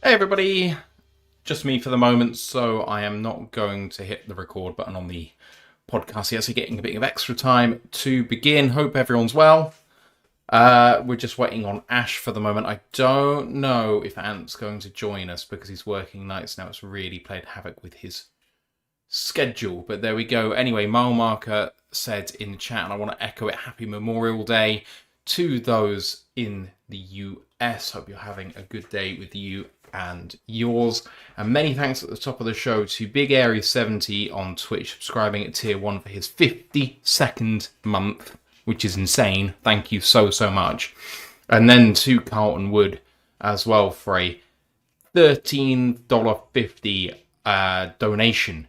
Hey everybody, just me for the moment, so I am not going to hit the record button on the podcast yet, so getting a bit of extra time to begin. Hope everyone's well. We're just waiting on Ash for the moment. I don't know if Ant's going to join us because he's working nights now. It's really played havoc with his schedule, but there we go. Anyway, Mile Marker said in the chat, and I want to echo it, Happy Memorial Day to those in the US. Hope you're having a good day with you and yours. And many thanks at the top of the show to Big Aries 70 on Twitch, subscribing at tier 1 for his 52nd month, which is insane. Thank you so much. And then to Carlton Wood as well for a $13.50 donation.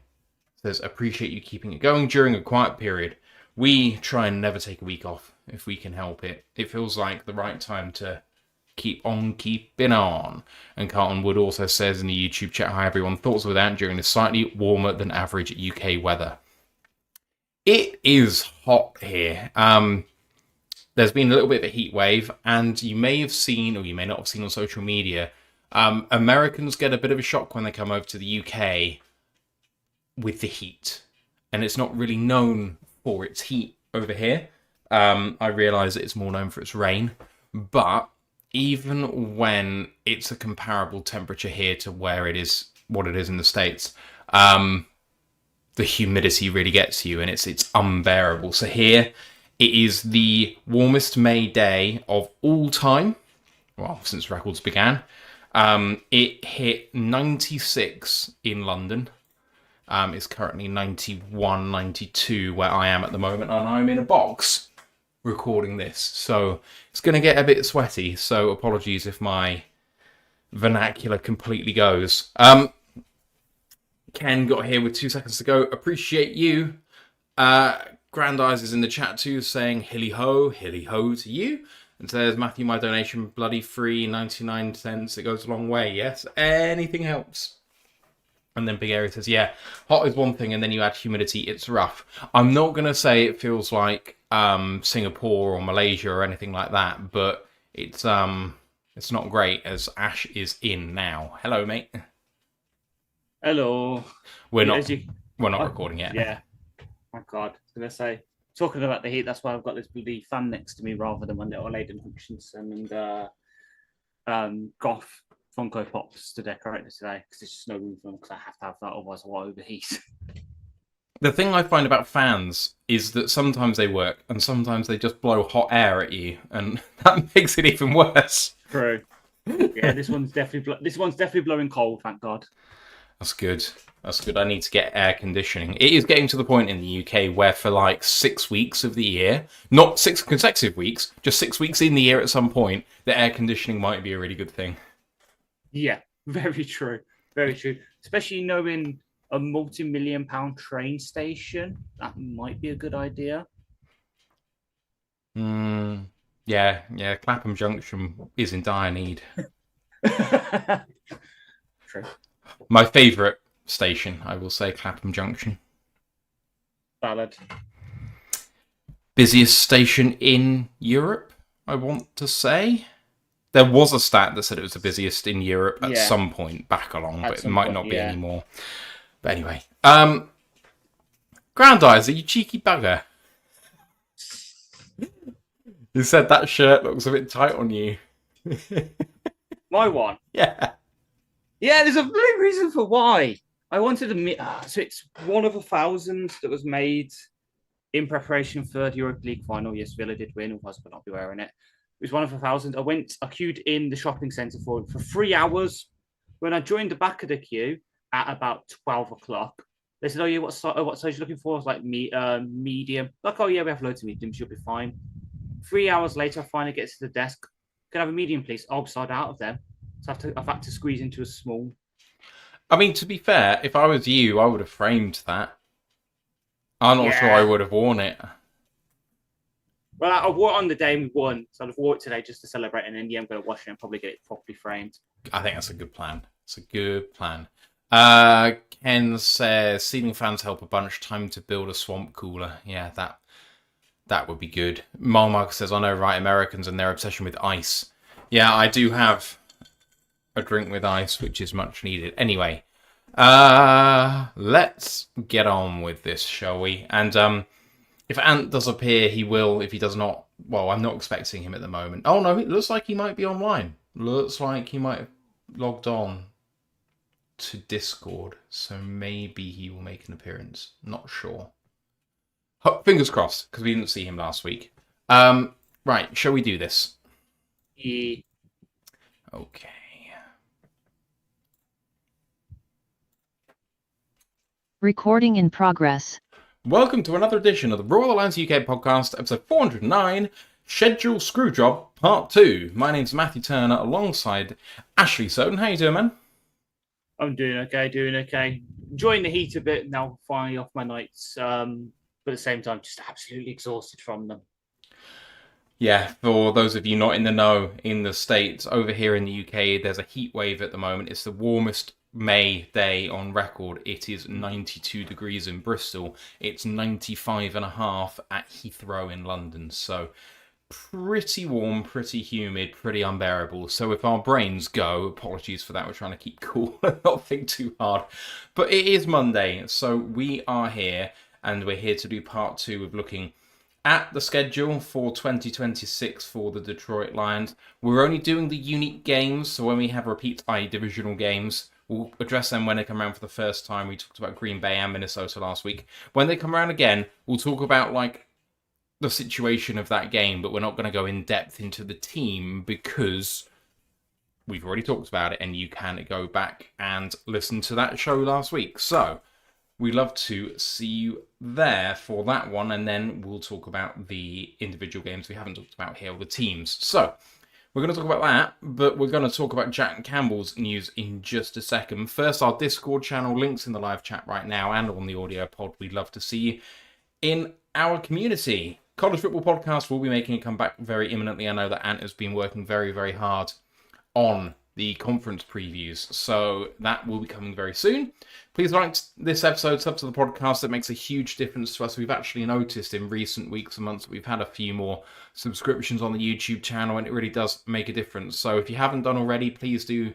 Says, appreciate you keeping it going during a quiet period. We try and never take a week off if we can help it. It feels like the right time to keep on keeping on. And Carlton Wood also says in the YouTube chat, hi everyone, thoughts with Ant during this slightly warmer than average UK weather. It is hot here. There's been a little bit of a heat wave, and you may have seen, or you may not have seen on social media, Americans get a bit of a shock when they come over to the UK with the heat. And it's not really known for its heat over here. I realise that it's more known for its rain, but even when it's a comparable temperature here to where it is, what it is in the States, the humidity really gets you, and it's unbearable. So here, it is the warmest May day of all time, well, since records began. It hit 96 in London. It's currently 91, 92 where I am at the moment, and I'm in a box recording this, so it's going to get a bit sweaty, so apologies if my vernacular completely goes. Ken got here with 2 seconds to go. Appreciate you. Grand Eyes is in the chat too, saying hilly ho to you, and says, Matthew, my donation bloody free, 99 cents, it goes a long way. Yes, anything helps. And then Big Area says, yeah, hot is one thing, and then you add humidity, it's rough. I'm not going to say it feels like Singapore or Malaysia or anything like that, but it's not great, as Ash is in now. Hello, mate. Hello. We're not recording yet. Yeah. My God. I was going to say, talking about the heat, that's why I've got this bloody fan next to me rather than my little Aiden Hutchinson and Goth Funko Pops to decorate it today, because there's just no room for them, because I have to have that, otherwise I will overheat. The thing I find about fans is that sometimes they work, and sometimes they just blow hot air at you, and that makes it even worse. True. Yeah, this one's definitely blowing cold, thank God. That's good. That's good. I need to get air conditioning. It is getting to the point in the UK where for like 6 weeks of the year, not 6 consecutive weeks, just 6 weeks in the year at some point, the air conditioning might be a really good thing. Yeah, very true. Very true. Especially knowing a multi-million-pound train station, that might be a good idea. Yeah. Clapham Junction is in dire need. True. My favourite station, I will say, Clapham Junction. Valid. Busiest station in Europe, I want to say. There was a stat that said it was the busiest in Europe at some point back along, but it might not be anymore. But anyway. Grand Eyes, are you cheeky bugger? You said that shirt looks a bit tight on you. My one? Yeah. Yeah, there's a big reason for why. I wanted to so it's one of 1,000 that was made in preparation for the Europa League final. Yes, Villa did win, otherwise I would not be wearing it. It was one of 1,000. I queued in the shopping centre for 3 hours. When I joined the back of the queue at about 12 o'clock, they said, oh, yeah, what size you looking for? I was like, medium. Like, oh, yeah, we have loads of mediums. You'll be fine. 3 hours later, I finally get to the desk. Can I have a medium, please? Oh, I'm sold out of them. So I've had to squeeze into a small. I mean, to be fair, if I was you, I would have framed that. I'm not sure I would have worn it. Well, I wore it on the day we won, so I've wore it today just to celebrate, and then I'm going to wash it and probably get it properly framed. I think that's a good plan. It's a good plan. Ken says, ceiling fans help a bunch. Time to build a swamp cooler. Yeah, that would be good. Mark says, I know, right, Americans and their obsession with ice. Yeah, I do have a drink with ice, which is much needed. Anyway, let's get on with this, shall we? And if Ant does appear, he will. If he does not, well, I'm not expecting him at the moment. Oh no, it looks like he might be online. Looks like he might have logged on to Discord, so maybe he will make an appearance. Not sure. Fingers crossed, because we didn't see him last week. Right, shall we do this? Yeah. Okay. Recording in progress. Welcome to another edition of the Royal Alliance UK podcast, episode 409, Schedule Screwjob, Part 2. My name's Matthew Turner, alongside Ashley Soden. How you doing, man? I'm doing okay. Enjoying the heat a bit now, finally off my nights. But at the same time, just absolutely exhausted from them. Yeah, for those of you not in the know, in the States, over here in the UK, there's a heat wave at the moment. It's the warmest May day on record. It is 92 degrees in Bristol. It's 95.5 at Heathrow in London. So pretty warm, pretty humid, pretty unbearable. So if our brains go, apologies for that, we're trying to keep cool and not think too hard. But it is Monday, so we are here, and we're here to do part 2 of looking at the schedule for 2026 for the Detroit Lions. We're only doing the unique games, so when we have repeats, i.e. divisional games, we'll address them when they come around for the first time. We talked about Green Bay and Minnesota last week. When they come around again, we'll talk about like the situation of that game, but we're not going to go in depth into the team because we've already talked about it, and you can go back and listen to that show last week. So we'd love to see you there for that one, and then we'll talk about the individual games we haven't talked about here, or the teams. So we're going to talk about that, but we're going to talk about Jack Campbell's news in just a second. First, our Discord channel, links in the live chat right now and on the audio pod. We'd love to see you in our community. College Football Podcast will be making a comeback very imminently. I know that Ant has been working very, very hard on the conference previews, so that will be coming very soon. Please like this episode, sub to the podcast. It makes a huge difference to us. We've actually noticed in recent weeks and months that we've had a few more subscriptions on the YouTube channel, and it really does make a difference. So if you haven't done already, please do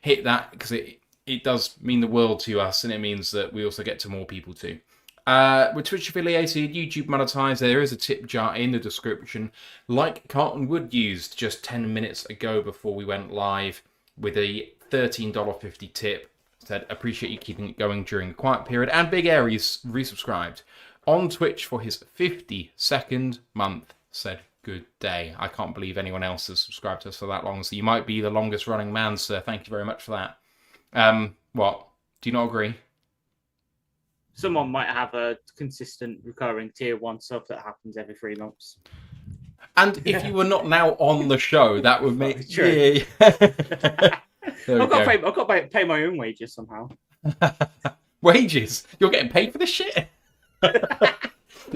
hit that, because it does mean the world to us, and it means that we also get to more people too. We're Twitch affiliated, YouTube monetized. There is a tip jar in the description, like Carlton Wood used just 10 minutes ago before we went live with a $13.50 tip. Said, appreciate you keeping it going during the quiet period. And Big Aries resubscribed on Twitch for his 52nd month. Said, good day. I can't believe anyone else has subscribed to us for that long, so you might be the longest running man, sir. Thank you very much for that. What? Do you not agree? Someone might have a consistent recurring tier 1 sub that happens every 3 months. And if you were not now on the show, that would make... True. Yeah. I've got to pay my own wages somehow. Wages? You're getting paid for this shit?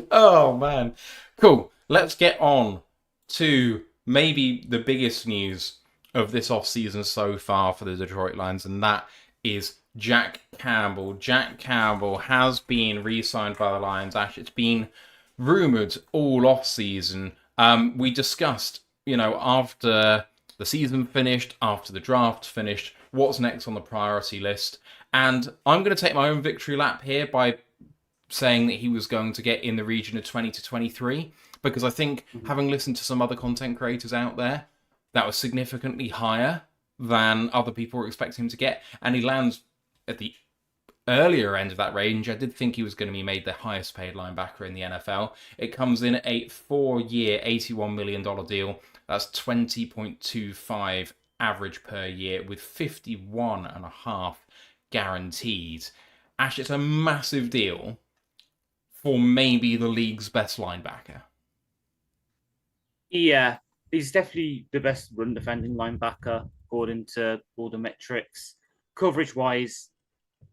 Oh, man. Cool. Let's get on to maybe the biggest news of this off-season so far for the Detroit Lions, and that is Jack Campbell. Jack Campbell has been re-signed by the Lions. Actually, it's been rumoured all off-season. We discussed, after the season finished, after the draft finished, what's next on the priority list. And I'm going to take my own victory lap here by saying that he was going to get in the region of 20 to 23, because I think, having listened to some other content creators out there, that was significantly higher than other people were expecting him to get. And he lands at the earlier end of that range. I did think he was going to be made the highest paid linebacker in the NFL. It comes in at a 4-year, $81 million deal. That's 20.25 average per year with 51.5 guaranteed. Actually, it's a massive deal for maybe the league's best linebacker. Yeah, he's definitely the best run defending linebacker according to all the metrics. Coverage-wise,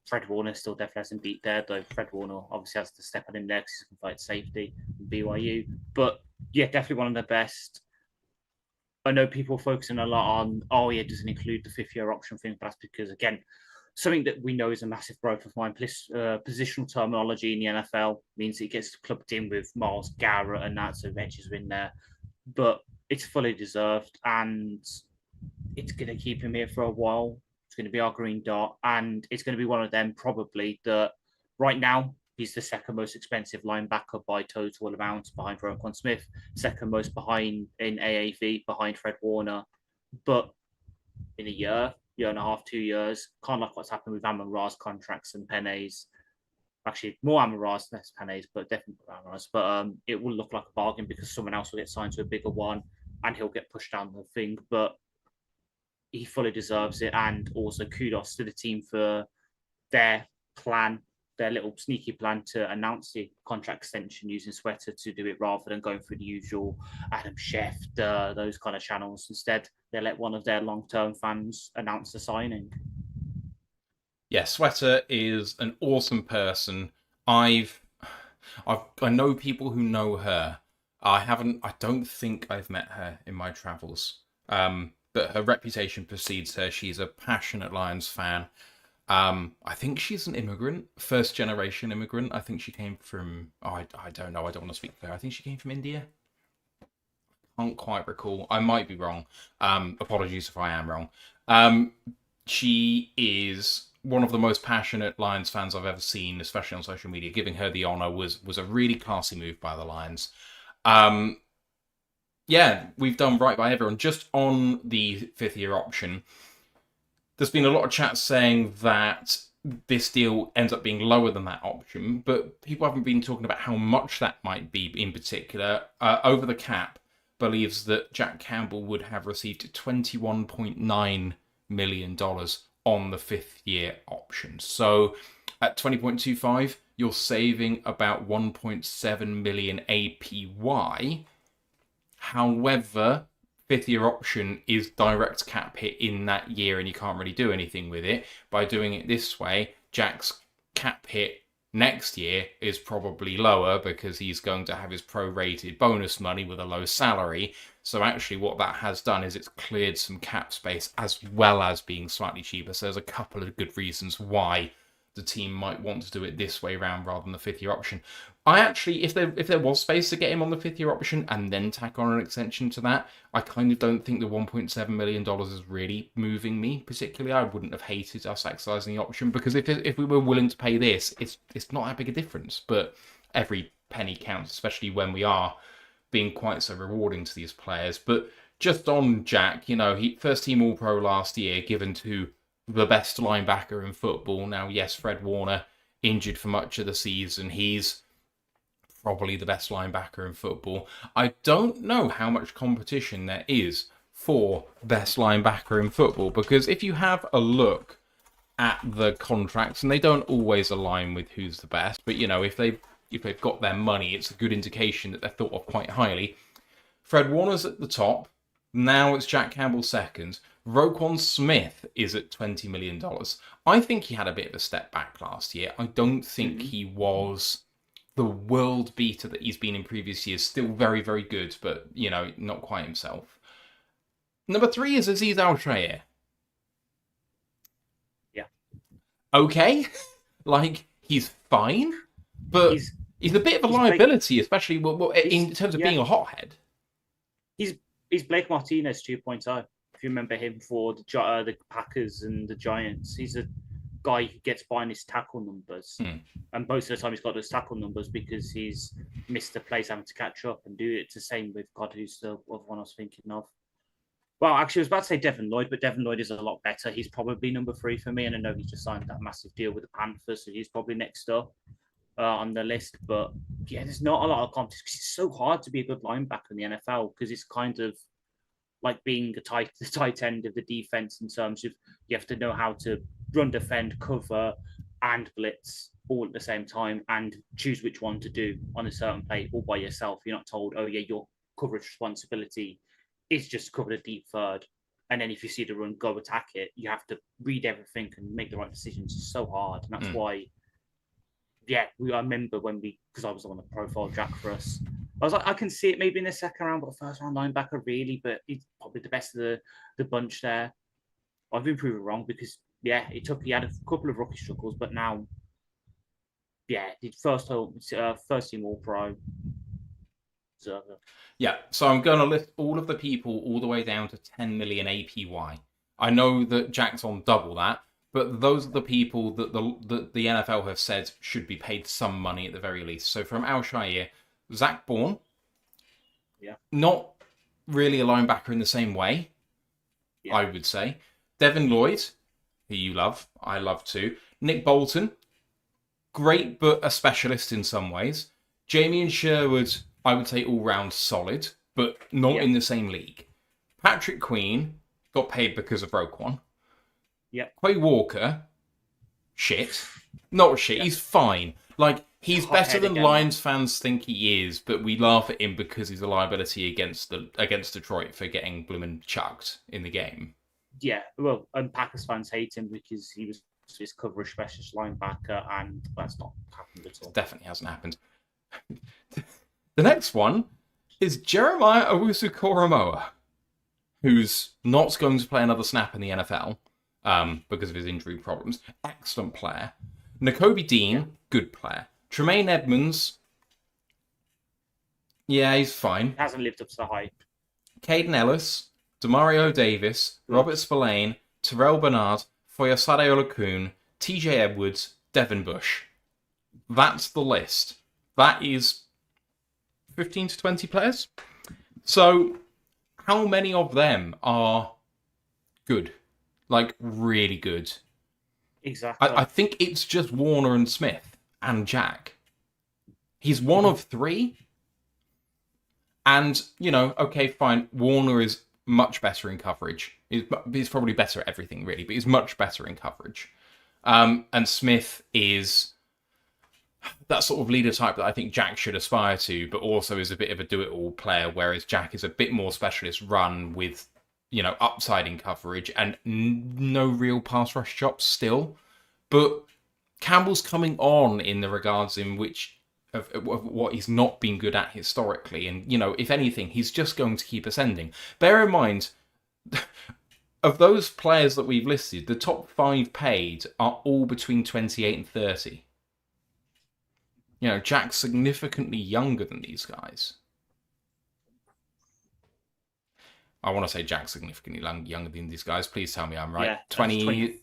Fred Warner still definitely hasn't beat there, though Fred Warner obviously has to step on him next to fight safety in BYU. But yeah, definitely one of the best. I know people are focusing a lot on, doesn't include the 5th-year option thing, but that's because, again, something that we know is a massive growth of mine. Positional terminology in the NFL means it gets clubbed in with Myles Garrett and that, so edges are in there. But it's fully deserved. And it's going to keep him here for a while. It's going to be our green dot, and it's going to be one of them probably that right now he's the second most expensive linebacker by total amounts behind Roquan Smith, second most behind in AAV behind Fred Warner. But in a year and a half, 2 years, kind of like what's happened with Amon Ra's contracts and Pene's. Actually, more Amon Ra's, less Pene's, but definitely Amon Ra's. But it will look like a bargain because someone else will get signed to a bigger one and he'll get pushed down the thing. But he fully deserves it. And also kudos to the team for their plan, their little sneaky plan to announce the contract extension using Sweater to do it rather than going through the usual Adam Schefter, those kind of channels. Instead, they let one of their long-term fans announce the signing. Yeah, Sweater is an awesome person. I know people who know her. I don't think I've met her in my travels. But her reputation precedes her. She's a passionate Lions fan. I think she's an immigrant, first generation immigrant. I think she came from, I don't know. I don't want to speak for her. I think she came from India. Can't quite recall. I might be wrong. Apologies if I am wrong. She is one of the most passionate Lions fans I've ever seen, especially on social media. Giving her the honour was a really classy move by the Lions. Yeah, we've done right by everyone. Just on the fifth-year option, there's been a lot of chat saying that this deal ends up being lower than that option, but people haven't been talking about how much that might be in particular. Over the Cap believes that Jack Campbell would have received $21.9 million on the fifth-year option. So at 20.25, you're saving about 1.7 million APY. However, fifth-year option is direct cap hit in that year and you can't really do anything with it. By doing it this way, Jack's cap hit next year is probably lower because he's going to have his prorated bonus money with a low salary. So actually what that has done is it's cleared some cap space as well as being slightly cheaper. So there's a couple of good reasons why the team might want to do it this way round rather than the fifth-year option. I actually, if there was space to get him on the fifth-year option and then tack on an extension to that, I kind of don't think the $1.7 million is really moving me particularly. I wouldn't have hated us exercising the option because if we were willing to pay this, it's not that big a difference. But every penny counts, especially when we are being quite so rewarding to these players. But just on Jack, he first team All-Pro last year, given to the best linebacker in football. Now, yes, Fred Warner injured for much of the season. He's probably the best linebacker in football. I don't know how much competition there is for best linebacker in football, because if you have a look at the contracts, and they don't always align with who's the best, but if they've got their money, it's a good indication that they're thought of quite highly. Fred Warner's at the top. Now it's Jack Campbell second. Roquan Smith is at $20 million. I think he had a bit of a step back last year. I don't think he was the world beater that he's been in previous years. Still very, very good, but, not quite himself. Number 3 is Aziz Al-Shaair. Yeah. Okay. He's fine, but he's a bit of a liability, especially in terms of being a hothead. He's Blake Martinez 2.0. If you remember him for the Packers and the Giants, he's a guy who gets by on his tackle numbers. And most of the time he's got those tackle numbers because he's missed the plays having to catch up and do it. It's the same with God, who's the other one I was thinking of. Well, actually, I was about to say Devin Lloyd, but Devin Lloyd is a lot better. He's probably number 3 for me, and I know he's just signed that massive deal with the Panthers, so he's probably next up on the list. But yeah, there's not a lot of competition because it's so hard to be a good linebacker in the NFL because it's kind of like being the tight end of the defense in terms of you have to know how to run, defend, cover, and blitz all at the same time and choose which one to do on a certain play all by yourself. You're not told, oh yeah, your coverage responsibility is just cover the deep third. And then if you see the run, go attack it. You have to read everything and make the right decisions. It's so hard. And that's why, I remember because I was the one that profiled Jack for us. I was like, I can see it maybe in the second round, but a first round linebacker, really. But he's probably the best of the bunch there. I've been proven wrong because, he had a couple of rookie struggles, but now, did first team All-Pro. So, Yeah, so I'm going to list all of the people all the way down to 10 million APY. I know that Jack's on double that, but those are the people that the NFL have said should be paid some money at the very least. So from Al Shire, Zach Bourne, yeah, not really a linebacker in the same way, yeah. I would say. Devin Lloyd, who you love, I love too. Nick Bolton, great but a specialist in some ways. Jamie and Sherwood, I would say all-round solid, but not in the same league. Patrick Queen got paid because of Roquan. Yeah. Quay Walker, shit. Not shit, he's fine. Like, he's better than Lions fans think he is, but we laugh at him because he's a liability against Detroit for getting bloomin' chucked in the game. Yeah, well, and Packers fans hate him because he was his coverage specialist linebacker, and that's not happened at all. Definitely hasn't happened. The next one is Jeremiah Owusu-Koramoah, who's not going to play another snap in the NFL because of his injury problems. Excellent player. Nakobe Dean, good player. Tremaine Edmonds, yeah, he's fine. Hasn't lived up to the hype. Caden Ellis, Demario Davis, Robert Spillane, Terrell Bernard, Foyosade Olakun, TJ Edwards, Devin Bush. That's the list. That is 15 to 20 players. So, how many of them are good? Like, really good? Exactly. I think it's just Warner and Smith and Jack. He's one of three. And, okay, fine. Warner is much better in coverage. He's probably better at everything, really, but he's much better in coverage. And Smith is that sort of leader type that I think Jack should aspire to, but also is a bit of a do-it-all player, whereas Jack is a bit more specialist run with, upside in coverage and no real pass rush chops still. But Campbell's coming on in the regards in which of what he's not been good at historically. And, if anything, he's just going to keep ascending. Bear in mind, of those players that we've listed, the top 5 paid are all between 28 and 30. Jack's significantly younger than these guys. I want to say Jack's significantly younger than these guys. Please tell me I'm right. Yeah, 20...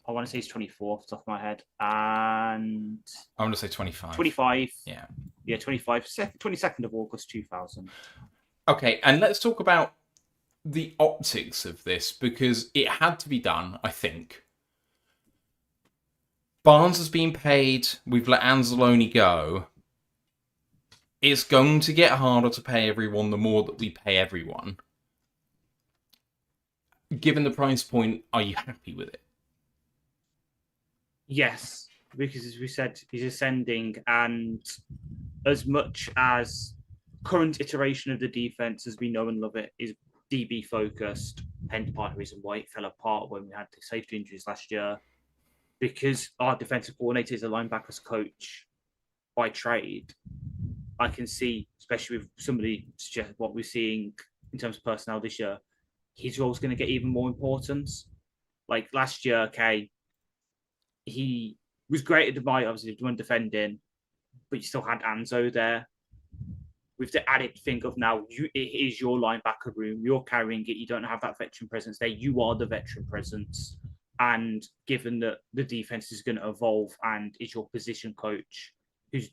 I want to say he's 24 off the top of my head. And I want to say 25. 25. Yeah. Yeah, 25. 22nd of August, 2000. Okay, and let's talk about the optics of this, because it had to be done, I think. Barnes has been paid. We've let Anzalone go. It's going to get harder to pay everyone the more that we pay everyone. Given the price point, are you happy with it? Yes, because as we said, he's ascending, and as much as current iteration of the defense, as we know and love it, is DB focused, hence part of the reason why it fell apart when we had the safety injuries last year, because our defensive coordinator is a linebackers coach by trade. I can see, especially with somebody suggest what we're seeing in terms of personnel this year, his role is going to get even more importance. Like last year, okay, he was great at the bite, obviously, when defending, but you still had Anzo there. With the added thing of now, it is your linebacker room. You're carrying it. You don't have that veteran presence there. You are the veteran presence. And given that the defense is going to evolve and is your position coach who's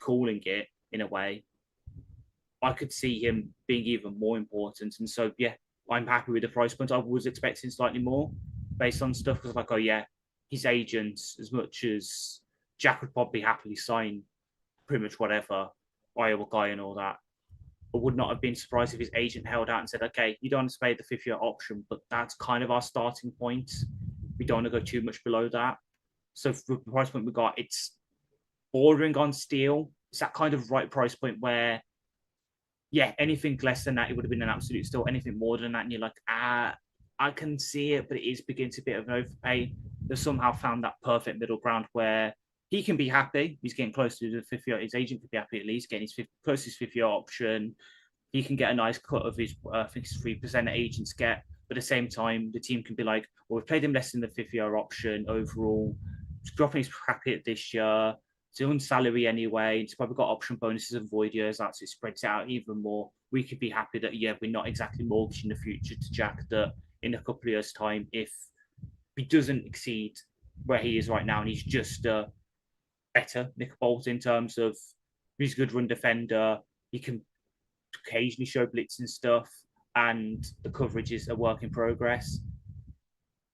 calling it in a way, I could see him being even more important. And so, yeah, I'm happy with the price point. I was expecting slightly more based on stuff because, like, oh, yeah, his agents, as much as Jack would probably happily sign pretty much whatever, Iowa guy and all that, I would not have been surprised if his agent held out and said, okay, you don't want to pay the 5th-year option, but that's kind of our starting point. We don't want to go too much below that. So for the price point we got, it's bordering on steal. It's that kind of right price point where, yeah, anything less than that, it would have been an absolute steal. Anything more than that, and you're like, I can see it, but it is beginning to be a bit of an overpay. They've somehow found that perfect middle ground where he can be happy. He's getting close to the 5th year. His agent could be happy at least, getting his closest 5th year option. He can get a nice cut of his, I think it's 3% agents get. But at the same time, the team can be like, well, we've played him less than the 5th year option overall. Dropping his bracket this year. It's on salary anyway. It's probably got option bonuses and void years out, so it spreads it out even more. We could be happy that, yeah, we're not exactly mortgaging the future to Jack, that in a couple of years' time, if he doesn't exceed where he is right now and he's just better Nick Bolt in terms of he's a good run defender, he can occasionally show blitz and stuff, and the coverage is a work in progress.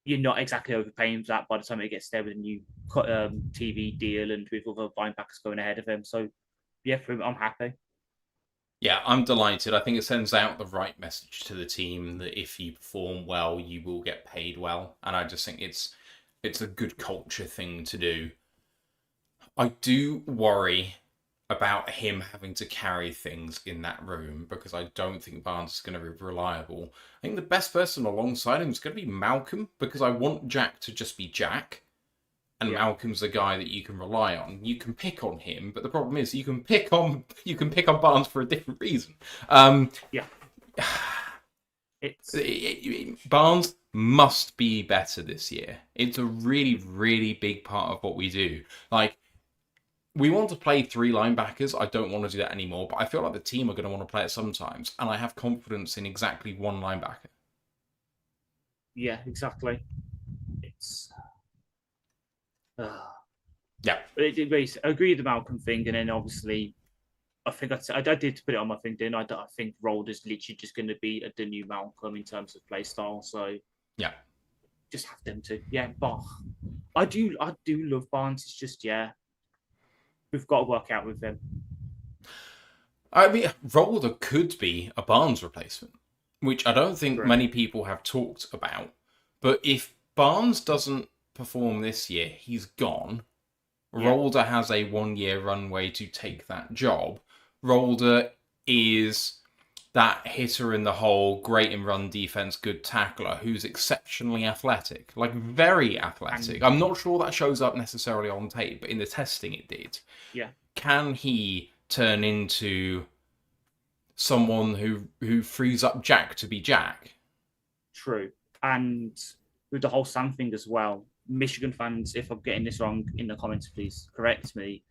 You're not exactly overpaying for that by the time it gets there with a new TV deal and with other linebackers going ahead of him. So, yeah, for him, I'm happy. Yeah, I'm delighted. I think it sends out the right message to the team that if you perform well, you will get paid well. And I just think it's a good culture thing to do. I do worry about him having to carry things in that room because I don't think Barnes is going to be reliable. I think the best person alongside him is going to be Malcolm because I want Jack to just be Jack. And Malcolm's the guy that you can rely on. You can pick on him, but the problem is you can pick on Barnes for a different reason. Barnes must be better this year. It's a really, really big part of what we do. Like, we want to play 3 linebackers. I don't want to do that anymore, but I feel like the team are going to want to play it sometimes, and I have confidence in exactly 1 linebacker. Yeah, exactly. It's yeah. I agree with the Malcolm thing, and then obviously, I think I did put it on my thing. Didn't I think Rolder's literally just going to be the new Malcolm in terms of play style. So yeah, just have them to. Yeah, but I do love Barnes. It's just we've got to work out with him. I mean, Rolder could be a Barnes replacement, which I don't think many people have talked about. But if Barnes doesn't perform this year, he's gone. Rolder has a 1-year runway to take that job. Rolder is that hitter in the hole, great in run defense, good tackler, who's exceptionally athletic, like very athletic. I'm not sure that shows up necessarily on tape, but in the testing it did. Yeah. Can he turn into someone who frees up Jack to be Jack? True. And with the whole Sam thing as well, Michigan fans, if I'm getting this wrong in the comments, please correct me.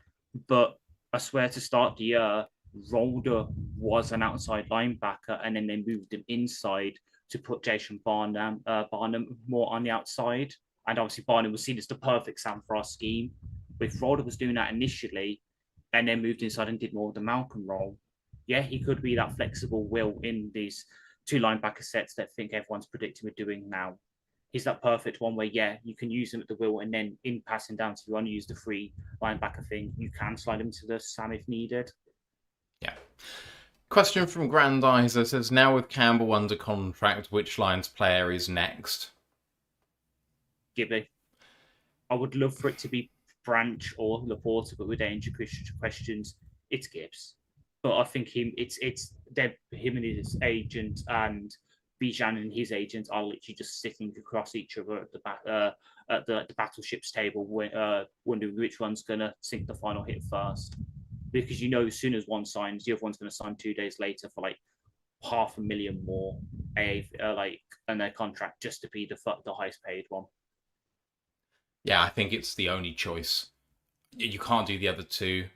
But I swear to start the year, Rolder was an outside linebacker, and then they moved him inside to put Jason Barnum more on the outside. And obviously, Barnum was seen as the perfect Sam for our scheme. But if Rolder was doing that initially, and then moved inside and did more of the Malcolm role, yeah, he could be that flexible will in these 2 linebacker sets that I think everyone's predicting we're doing now. He's that perfect one where, yeah, you can use him at the will, and then in passing down, if you want to use the 3 linebacker thing, you can slide him to the Sam if needed. Yeah. Question from Grandizer says, now with Campbell under contract, which Lions player is next? Gibby. I would love for it to be Branch or Laporta, but with danger questions, it's Gibbs. But I think him and his agent and Bijan and his agent are literally just sitting across each other at the battleships table, wondering which one's going to sink the final hit first. Because as soon as one signs, the other one's going to sign 2 days later for like $500,000 more, in their contract just to be the highest paid one. Yeah, I think it's the only choice. You can't do the other 2.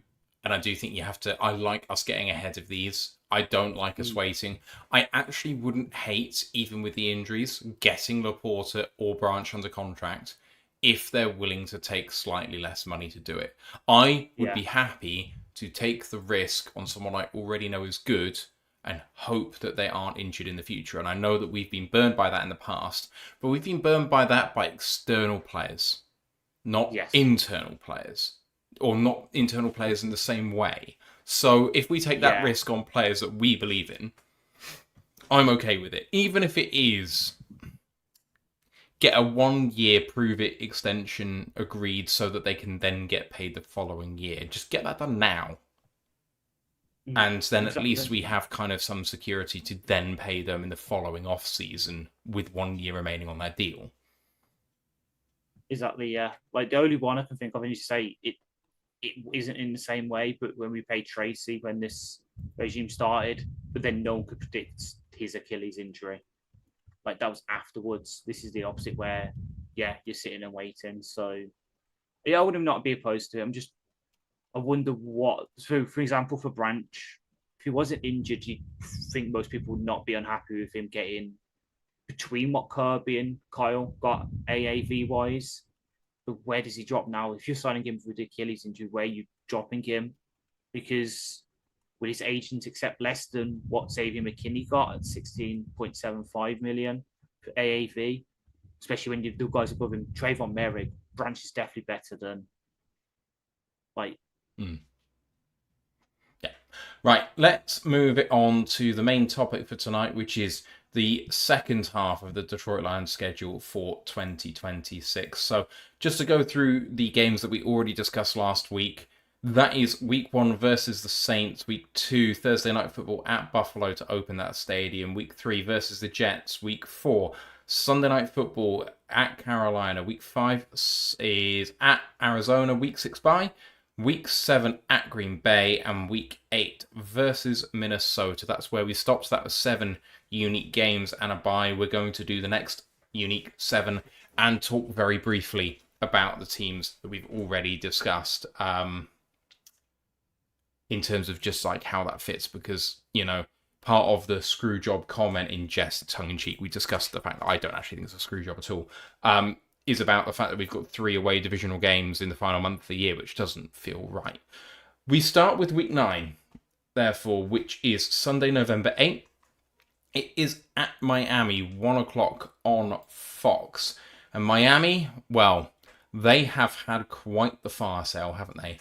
And I do think you have to. I like us getting ahead of these. I don't like us waiting. I actually wouldn't hate, even with the injuries, getting Laporta or Branch under contract if they're willing to take slightly less money to do it. I would be happy to take the risk on someone I already know is good and hope that they aren't injured in the future. And I know that we've been burned by that in the past, but we've been burned by that by external players, not internal players. Or not internal players in the same way. So if we take that risk on players that we believe in, I'm okay with it. Even if it is get a 1-year prove it extension agreed so that they can then get paid the following year. Just get that done now. And then at least we have kind of some security to then pay them in the following off season with 1 year remaining on their deal. Exactly, yeah. Like the only one I can think of, and you say it isn't in the same way, but when we paid Tracy when this regime started, but then no one could predict his Achilles injury. Like that was afterwards. This is the opposite where, you're sitting and waiting. So, I would not be opposed to it. I'm just I wonder what. So, for example, for Branch, if he wasn't injured, you'd think most people would not be unhappy with him getting between what Kirby and Kyle got AAV wise. But where does he drop now? If you're signing him with the Achilles injury, where are you dropping him? Because will his agent accept less than what Xavier McKinney got at 16.75 million for AAV? Especially when the guys above him, Trayvon Merrick, Branch is definitely better than like. Yeah. Right, let's move it on to the main topic for tonight, which is the second half of the Detroit Lions schedule for 2026. So just to go through the games that we already discussed last week, that is week 1 versus the Saints, week 2 Thursday Night Football at Buffalo to open that stadium, week 3 versus the Jets, week 4 Sunday Night Football at Carolina, week 5 is at Arizona, week 6 bye, week 7 at Green Bay, and week 8 versus Minnesota. That's where we stopped. That was 7 unique games and a bye. We're going to do the next unique 7 and talk very briefly about the teams that we've already discussed in terms of just like how that fits, because, you know, part of the screw job comment in jest, tongue-in-cheek, we discussed the fact that I don't actually think it's a screw job at all, is about the fact that we've got 3 away divisional games in the final month of the year, which doesn't feel right. We start with week 9, therefore, which is Sunday, November 8th. It is at Miami, 1 o'clock on Fox. And Miami, well, they have had quite the fire sale, haven't they?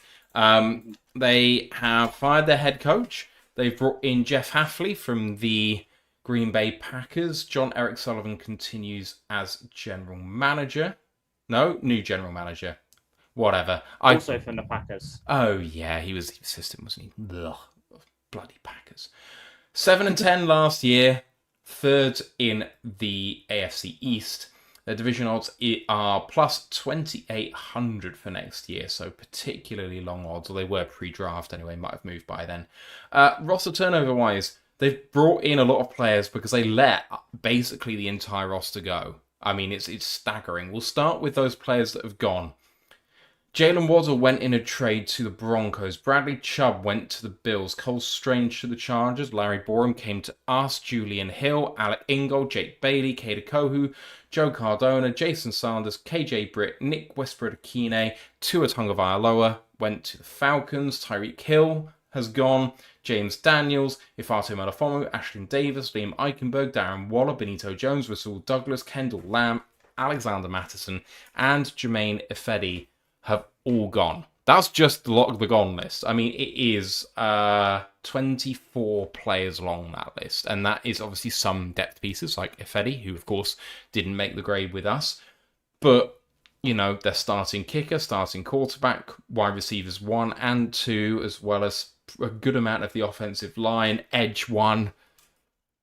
They have fired their head coach. They've brought in Jeff Hafley from the Green Bay Packers. John Eric Sullivan continues as general manager. No, new general manager. Whatever. Also from the Packers. Oh, yeah, he was the assistant, wasn't he? Ugh, bloody Packers. 7-10 last year. 3rd in the AFC East. Their division odds are plus 2,800 for next year, so particularly long odds, or they were pre-draft anyway, might have moved by then. Roster turnover-wise, they've brought in a lot of players because they let basically the entire roster go. I mean, it's staggering. We'll start with those players that have gone. Jalen Waddle went in a trade to the Broncos. Bradley Chubb went to the Bills. Cole Strange to the Chargers. Larry Borum came to us. Julian Hill, Alec Ingold, Jake Bailey, Kader Kohu, Joe Cardona, Jason Sanders, KJ Britt, Nick Westbrook-Akine, Tua Tagovailoa went to the Falcons. Tyreek Hill has gone. James Daniels, Ifeatu Melifonwu, Ashlyn Davis, Liam Eichenberg, Darren Waller, Benito Jones, Rasul Douglas, Kendall Lamb, Alexander Mattison, and Jermaine Ifedi have all gone. That's just the gone list. I mean, it is 24 players long, that list. And that is obviously some depth pieces, like Ifedi, who, of course, didn't make the grade with us. But, you know, they're starting kicker, starting quarterback, wide receivers 1 and 2, as well as a good amount of the offensive line, edge 1.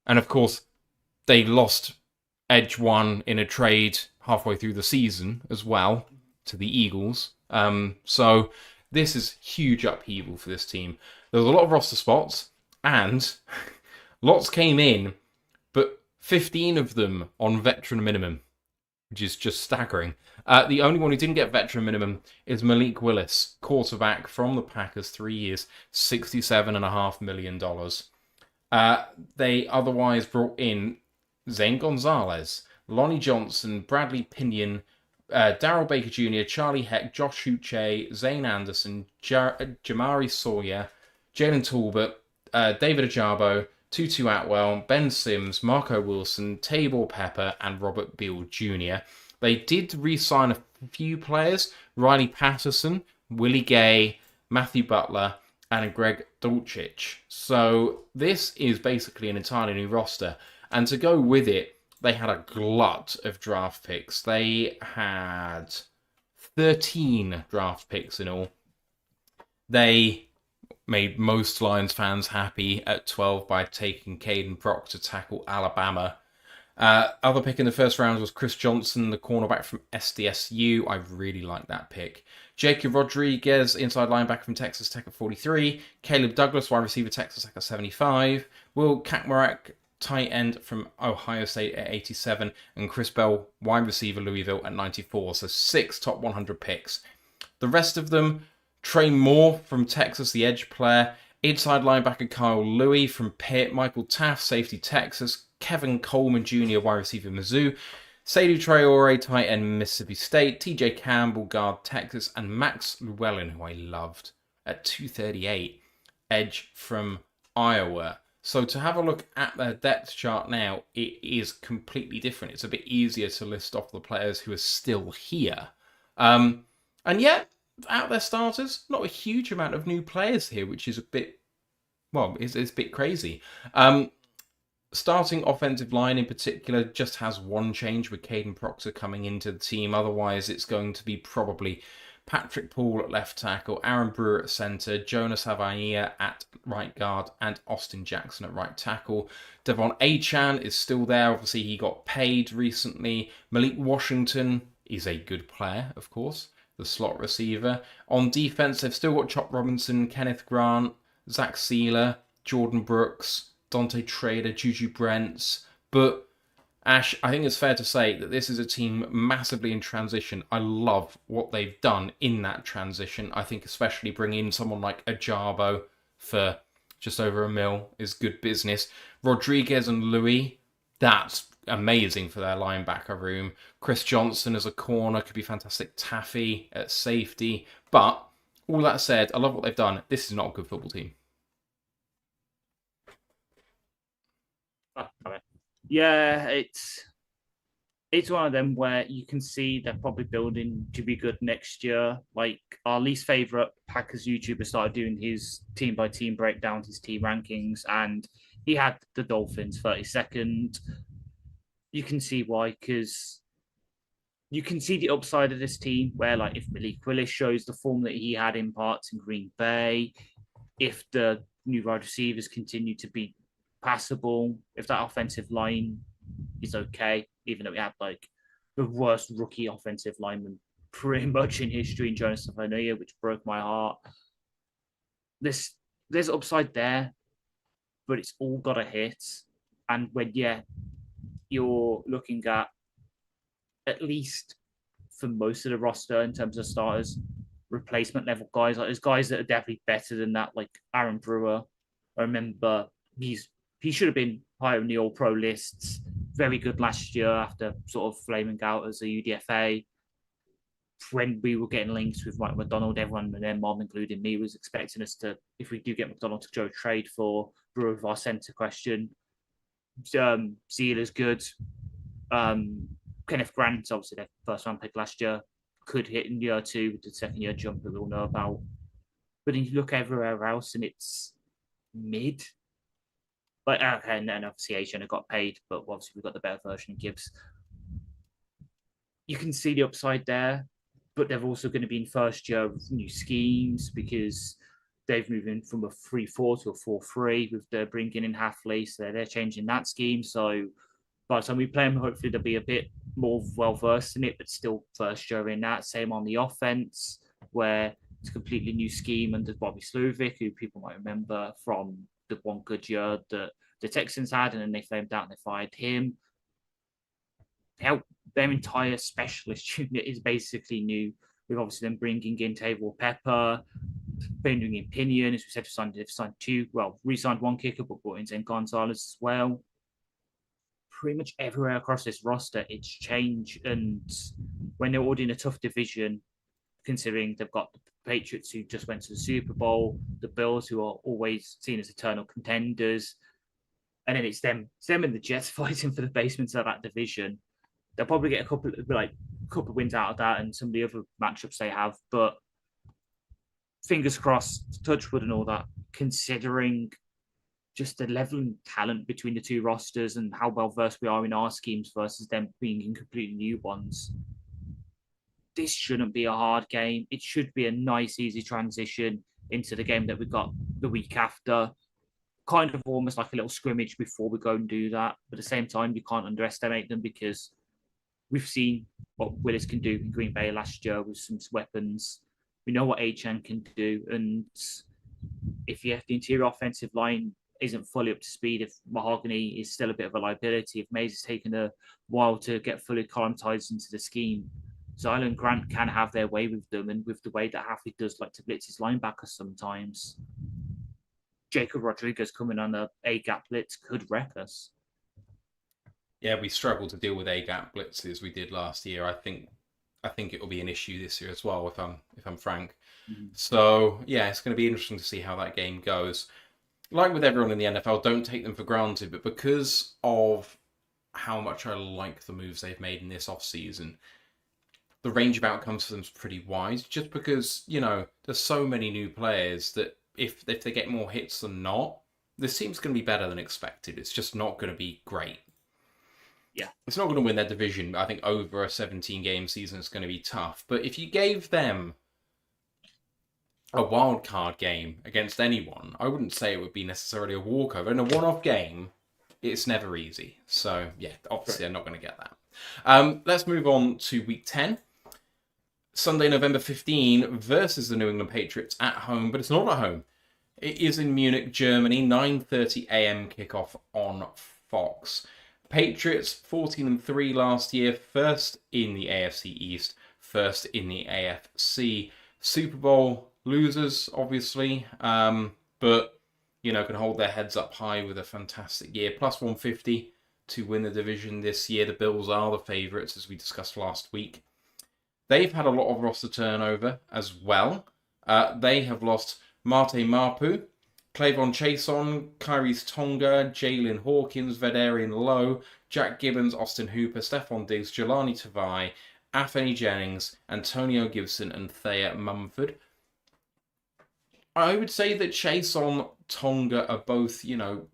And, of course, they lost edge 1 in a trade halfway through the season as well to the Eagles. So this is huge upheaval for this team. There's a lot of roster spots, and lots came in, but 15 of them on veteran minimum, which is just staggering. The only one who didn't get veteran minimum is Malik Willis, quarterback from the Packers, 3 years, $67.5 million. They otherwise brought in Zane Gonzalez, Lonnie Johnson, Bradley Pinion, Darrell Baker Jr., Charlie Heck, Josh Uche, Zane Anderson, Jamari Sawyer, Jalen Talbot, David Ajabo, Tutu Atwell, Ben Sims, Marco Wilson, Tabor Pepper, and Robert Beal Jr. They did re-sign a few players: Riley Patterson, Willie Gay, Matthew Butler, and Greg Dulcich. So this is basically an entirely new roster. And to go with it, they had a glut of draft picks. They had 13 draft picks in all. They made most Lions fans happy at 12 by taking Caden Prock to tackle Alabama. Other pick in the first round was Chris Johnson, the cornerback from SDSU. I really like that pick. Jacob Rodriguez, inside linebacker from Texas Tech at 43. Caleb Douglas, wide receiver, Texas Tech at 75. Will Kakmarak, tight end from Ohio State at 87, and Chris Bell, wide receiver, Louisville at 94. So 6 top 100 picks. The rest of them, Trey Moore from Texas, the edge player. Inside linebacker Kyle Louis from Pitt. Michael Taft, safety Texas. Kevin Coleman Jr., wide receiver Mizzou. Seydou Traore, tight end Mississippi State. TJ Campbell, guard Texas. And Max Llewellyn, who I loved, at 238, edge from Iowa. So to have a look at their depth chart now, it is completely different. It's a bit easier to list off the players who are still here. And yet, out their starters, not a huge amount of new players here, which is a bit, well, it's a bit crazy. Starting offensive line in particular just has one change with Caden Proctor coming into the team. Otherwise, it's going to be probably Patrick Poole at left tackle, Aaron Brewer at centre, Jonas Havania at right guard, and Austin Jackson at right tackle. Devon Achan is still there. Obviously, he got paid recently. Malik Washington is a good player, of course, the slot receiver. On defense, they've still got Chop Robinson, Kenneth Grant, Zach Sealer, Jordan Brooks, Dante Trader, Juju Brents. But Ash, I think it's fair to say that this is a team massively in transition. I love what they've done in that transition. I think especially bringing in someone like Ajabo for just over $1 million is good business. Rodriguez and Louis, that's amazing for their linebacker room. Chris Johnson as a corner could be fantastic. Taffy at safety. But all that said, I love what they've done. This is not a good football team. Yeah, it's one of them where you can see they're probably building to be good next year. Like our least favorite Packers YouTuber started doing his team by team breakdowns, his team rankings, and he had the Dolphins 32nd. You can see why, because you can see the upside of this team where, like, if Malik Willis shows the form that he had in parts in Green Bay, if the new wide receivers continue to be passable, if that offensive line is okay, even though we had like the worst rookie offensive lineman pretty much in history in Jonas Savania, which broke my heart. There's upside there, but it's all got to hit. And when you're looking at least for most of the roster in terms of starters, replacement level guys, like there's guys that are definitely better than that, like Aaron Brewer. I remember he should have been higher in the All-Pro lists. Very good last year after sort of flaming out as a UDFA. When we were getting links with Mike McDonald, everyone and their mom, including me, was expecting us to, if we do get McDonald, to go trade for Brewer of our centre question. Sealer's good. Kenneth Grant, obviously their first round pick last year, could hit in year 2 with the second year jump that we all know about. But then you look everywhere else and it's mid. But okay, and then obviously Asian got paid, but obviously we've got the better version of Gibbs. You can see the upside there, but they're also going to be in first year with new schemes because they've moved in from a 3-4 to a 4-3 with the bringing in Halfley, so they're changing that scheme. So by the time we play them, hopefully they'll be a bit more well versed in it, but still first year in that. Same on the offense, where it's a completely new scheme under Bobby Slovic, who people might remember from the one good year that the Texans had, and then they flamed out and they fired him. Their entire specialist unit is basically new. We've obviously then bringing in Tavor Pepper, bringing in Pinion, as we said, re-signed one kicker, but brought in Zen Gonzalez as well. Pretty much everywhere across this roster, it's changed. And when they're already in a tough division, considering they've got the Patriots who just went to the Super Bowl, the Bills who are always seen as eternal contenders, and then it's them and the Jets fighting for the basements of that division. They'll probably get a couple of wins out of that and some of the other matchups they have, but fingers crossed, touch wood and all that, considering just the level and talent between the two rosters and how well versed we are in our schemes versus them being in completely new ones. This shouldn't be a hard game. It should be a nice, easy transition into the game that we got the week after. Kind of almost like a little scrimmage before we go and do that. But at the same time, you can't underestimate them because we've seen what Willis can do in Green Bay last year with some weapons. We know what Achan can do. And if you have the interior offensive line isn't fully up to speed, if Mahogany is still a bit of a liability, if Mays has taken a while to get fully acclimatized into the scheme, Zyla and Grant can have their way with them, and with the way that Haffley does like to blitz his linebackers sometimes, Jacob Rodriguez coming on a gap blitz could wreck us. Yeah, we struggled to deal with A-gap blitzes we did last year. I think it will be an issue this year as well, if I'm frank. Mm-hmm. So yeah, it's going to be interesting to see how that game goes. Like with everyone in the NFL, don't take them for granted, but because of how much I like the moves they've made in this offseason, the range of outcomes for them is pretty wide. Just because, there's so many new players that if they get more hits than not, this team's going to be better than expected. It's just not going to be great. Yeah. It's not going to win their division. I think over a 17-game season is going to be tough. But if you gave them a wild card game against anyone, I wouldn't say it would be necessarily a walkover. In a one-off game, it's never easy. So, yeah, obviously I'm not going to get that. Let's move on to Week 10. Sunday, November 15 versus the New England Patriots at home, but it's not at home. It is in Munich, Germany, 9:30 a.m. kickoff on Fox. Patriots 14-3 last year, first in the AFC East, first in the AFC. Super Bowl losers, obviously, but can hold their heads up high with a fantastic year. Plus 150 to win the division this year. The Bills are the favourites, as we discussed last week. They've had a lot of roster turnover as well. They have lost Marte Mapu, Clavon Chason, Kyrie's Tonga, Jalen Hawkins, Vederian Lowe, Jack Gibbons, Austin Hooper, Stephon Diggs, Jelani Tavai, Anthony Jennings, Antonio Gibson, and Thea Mumford. I would say that Chason, Tonga are both,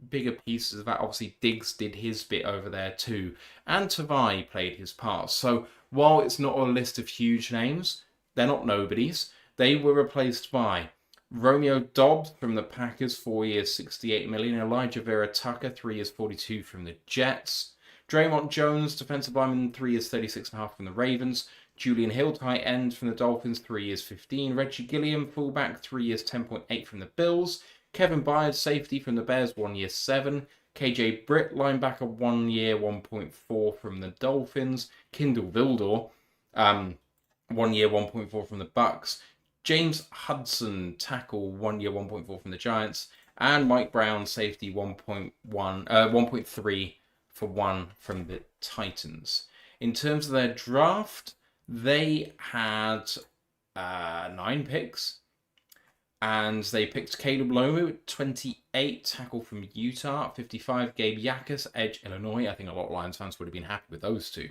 bigger pieces of that. Obviously, Diggs did his bit over there too, and Tavai played his part. So while it's not a list of huge names, they're not nobodies. They were replaced by Romeo Dobbs from the Packers, 4 years, $68 million. Elijah Vera Tucker, 3 years, $42 from the Jets. Draymond Jones, defensive lineman, 3 years, $36.5 from the Ravens. Julian Hill, tight end from the Dolphins, 3 years, $15. Reggie Gilliam, fullback, 3 years, $10.8 from the Bills. Kevin Byard, safety from the Bears, 1 year, $7. KJ Britt, linebacker, 1 year, $1.4 from the Dolphins. Kindle Vildor, 1 year, $1.4 from the Bucks. James Hudson, tackle, 1 year, $1.4 from the Giants. And Mike Brown, safety, 1.3 for 1 from the Titans. In terms of their draft, they had 9 picks. And they picked Caleb Lomu at 28, tackle from Utah. 55, Gabe Yakas, edge, Illinois. I think a lot of Lions fans would have been happy with those two.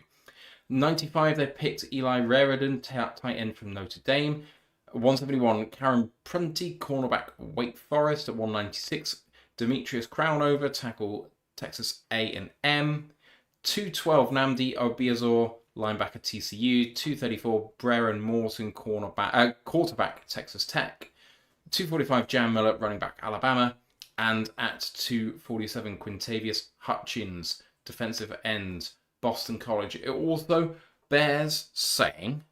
95, they picked Eli Raridan, tight end from Notre Dame. 171, Karen Prunty, cornerback, Wake Forest. At 196, Demetrius Crownover, tackle, Texas A&M. 212, Nnamdi Obiazor, linebacker, TCU. 234, Breron Morton, quarterback, Texas Tech. 245, Jan Miller, running back, Alabama. And at 247, Quintavious Hutchins, defensive end, Boston College. It also bears saying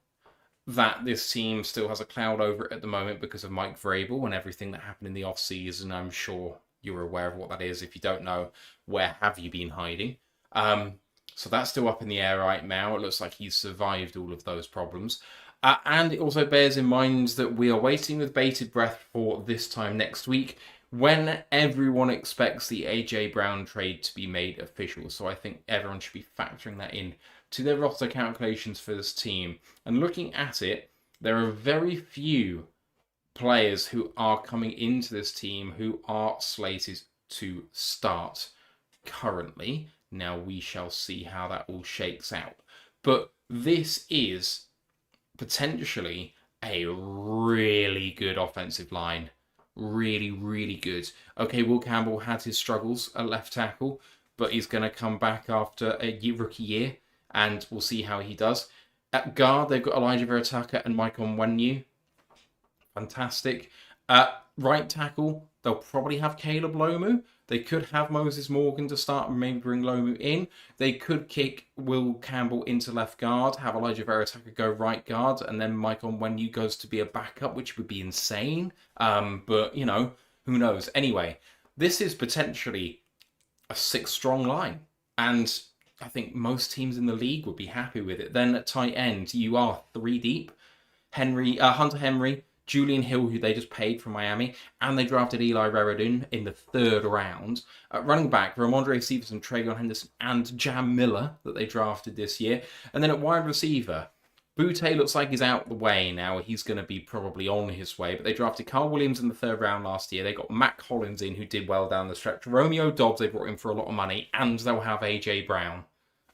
that this team still has a cloud over it at the moment because of Mike Vrabel and everything that happened in the offseason. I'm sure you're aware of what that is. If you don't know, where have you been hiding? So that's still up in the air right now. It looks like he's survived all of those problems. And it also bears in mind that we are waiting with bated breath for this time next week when everyone expects the A.J. Brown trade to be made official. So I think everyone should be factoring that in to their roster calculations for this team. And looking at it, there are very few players who are coming into this team who are slated to start currently. Now we shall see how that all shakes out. But this is potentially a really good offensive line. Really, really good. Okay, Will Campbell had his struggles at left tackle, but he's going to come back after a rookie year, and we'll see how he does. At guard, they've got Elijah Vera Tucker and Mike Onwenu. Fantastic. At right tackle, they'll probably have Caleb Lomu. They could have Moses Morgan to start and maybe bring Lomu in. They could kick Will Campbell into left guard, have Elijah Vera Tucker go right guard, and then Mike Onwenu goes to be a backup, which would be insane. But, who knows? Anyway, this is potentially a 6-strong line. And I think most teams in the league would be happy with it. Then at tight end, you are 3 deep. Hunter Henry, Julian Hill, who they just paid from Miami, and they drafted Eli Reradun in the 3rd round. At running back, Ramondre Stevenson, Travion Henderson, and Jam Miller that they drafted this year. And then at wide receiver, Boutte looks like he's out the way now. He's going to be probably on his way. But they drafted Carl Williams in the 3rd round last year. They got Matt Collins in, who did well down the stretch. Romeo Dobbs, they brought in for a lot of money. And they'll have A.J. Brown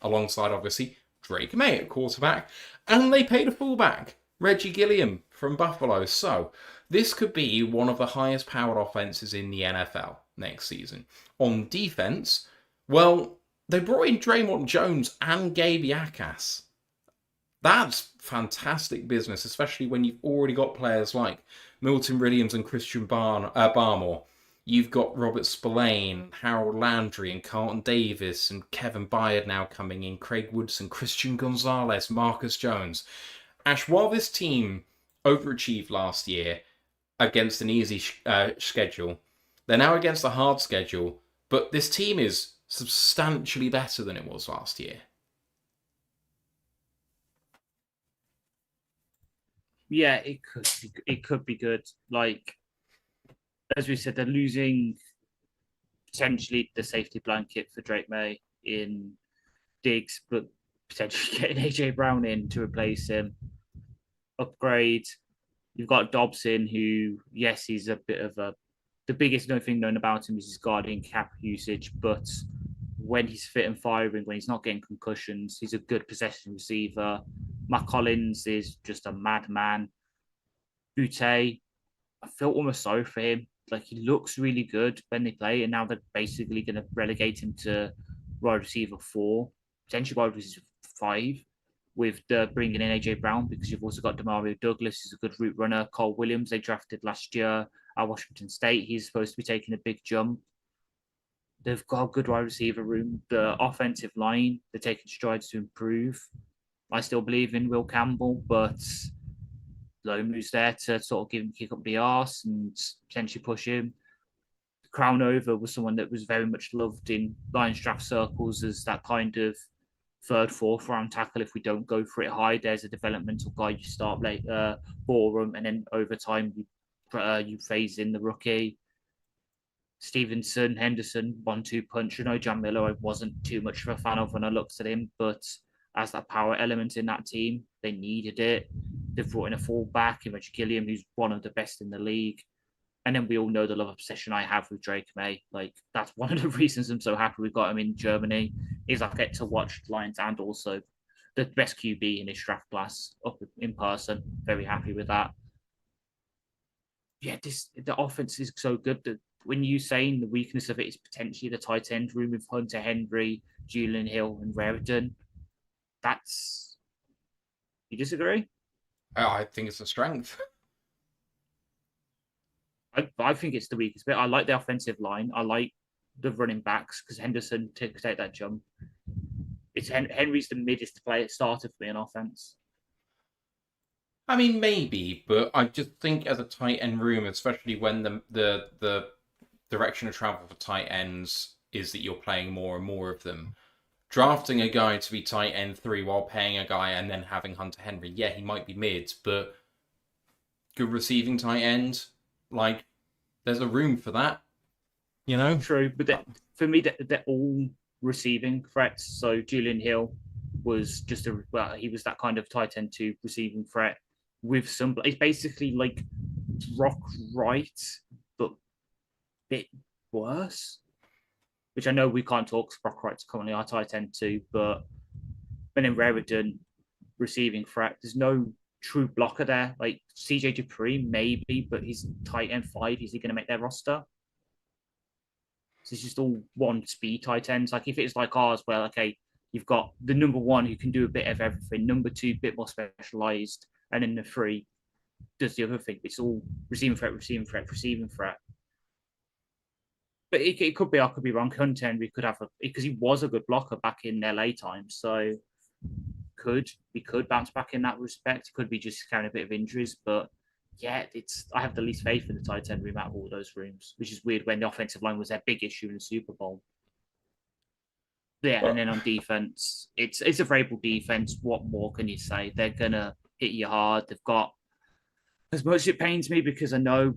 alongside, obviously, Drake May at quarterback. And they paid a fullback, Reggie Gilliam from Buffalo. So this could be one of the highest powered offenses in the NFL next season. On defense, well, they brought in Draymond Jones and Gabe Yakas. That's fantastic business, especially when you've already got players like Milton Williams and Christian Barmore. You've got Robert Spillane, Harold Landry, and Carlton Davis, and Kevin Byard now coming in, Craig Woodson, Christian Gonzalez, Marcus Jones. Ash, while this team overachieved last year against an easy schedule, they're now against a hard schedule, but this team is substantially better than it was last year. Yeah, it could be good. Like, as we said, they're losing potentially the safety blanket for Drake May in Diggs, but potentially getting AJ Brown in to replace him. Upgrade. You've got Dobson, who, yes, he's a bit of the biggest thing known about him is his guarding cap usage, but when he's fit and firing, when he's not getting concussions, he's a good possession receiver. Matt Collins is just a madman. Boutte, I feel almost sorry for him. Like, he looks really good when they play, and now they're basically going to relegate him to wide receiver 4, potentially wide receiver 5, with bringing in AJ Brown, because you've also got Demario Douglas, who's a good route runner. Cole Williams, they drafted last year at Washington State. He's supposed to be taking a big jump. They've got a good wide receiver room. The offensive line, they're taking strides to improve. I still believe in Will Campbell, but Lomu's there to sort of give him a kick up the arse and potentially push him. Crown Over was someone that was very much loved in Lions draft circles as that kind of 3rd, 4th round tackle. If we don't go for it high, there's a developmental guy you start late, Wareham, and then over time you phase in the rookie. Stevenson, Henderson, 1-2 punch. John Miller, I wasn't too much of a fan of when I looked at him, but as that power element in that team, they needed it. They've brought in a fullback in Reggie Gilliam, who's one of the best in the league. And then we all know the love obsession I have with Drake May. Like, that's one of the reasons I'm so happy we got him in Germany, is I get to watch Lions and also the best QB in his draft class up in person. Very happy with that. Yeah, the offense is so good that when you saying the weakness of it is potentially the tight end room with Hunter Henry, Julian Hill, and Reradun, that's... You disagree? I think it's a strength. I think it's the weakest bit. I like the offensive line. I like the running backs because Henderson to take that jump. It's Henry's the middest player starter for me in offense. I mean, maybe, but I just think as a tight end room, especially when the direction of travel for tight ends is that you're playing more and more of them, drafting a guy to be tight end 3 while paying a guy and then having Hunter Henry, yeah, he might be mid, but good receiving tight end, like, there's a room for that, you know? True, but for me, they're all receiving threats. So Julian Hill was he was that kind of tight end 2 receiving threat with some. It's basically like Brock Wright, but a bit worse. Which I know we can't talk. Brock Wright's currently our tight end 2, but when in Reradun receiving threat, there's no true blocker there. Like CJ Dupree, maybe, but he's tight end 5. Is he going to make their roster? So it's just all one speed tight ends. Like if it's like ours, well, okay, you've got the number 1 who can do a bit of everything, number 2 bit more specialized, and then the 3 does the other thing. It's all receiving threat, receiving threat, receiving threat. But it could be, I could be wrong. Hunter Henry could have because he was a good blocker back in LA times, so he could bounce back in that respect. It could be just carrying a bit of injuries, but yeah, I have the least faith in the tight end room out of all those rooms, which is weird when the offensive line was their big issue in the Super Bowl. Yeah, and then on defense, it's a variable defense. What more can you say? They're gonna hit you hard. They've got as much as it pains me because I know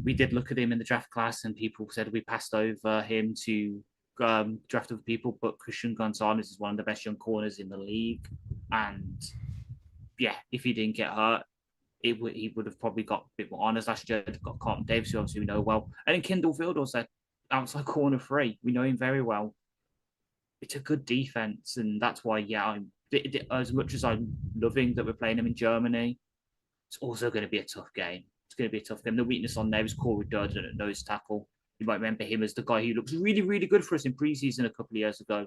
we did look at him in the draft class and people said we passed over him to draft other people, but Christian Gonzalez is one of the best young corners in the league. And yeah, if he didn't get hurt, he would have probably got a bit more honors last year. They've got Carlton Davis, who obviously we know well. And then Kendall Field also outside corner 3. We know him very well. It's a good defense, and that's why, as much as I'm loving that we're playing them in Germany, it's also going to be a tough game. It's going to be a tough game. The weakness on there is Corey Durden at nose tackle. You might remember him as the guy who looks really, really good for us in preseason a couple of years ago.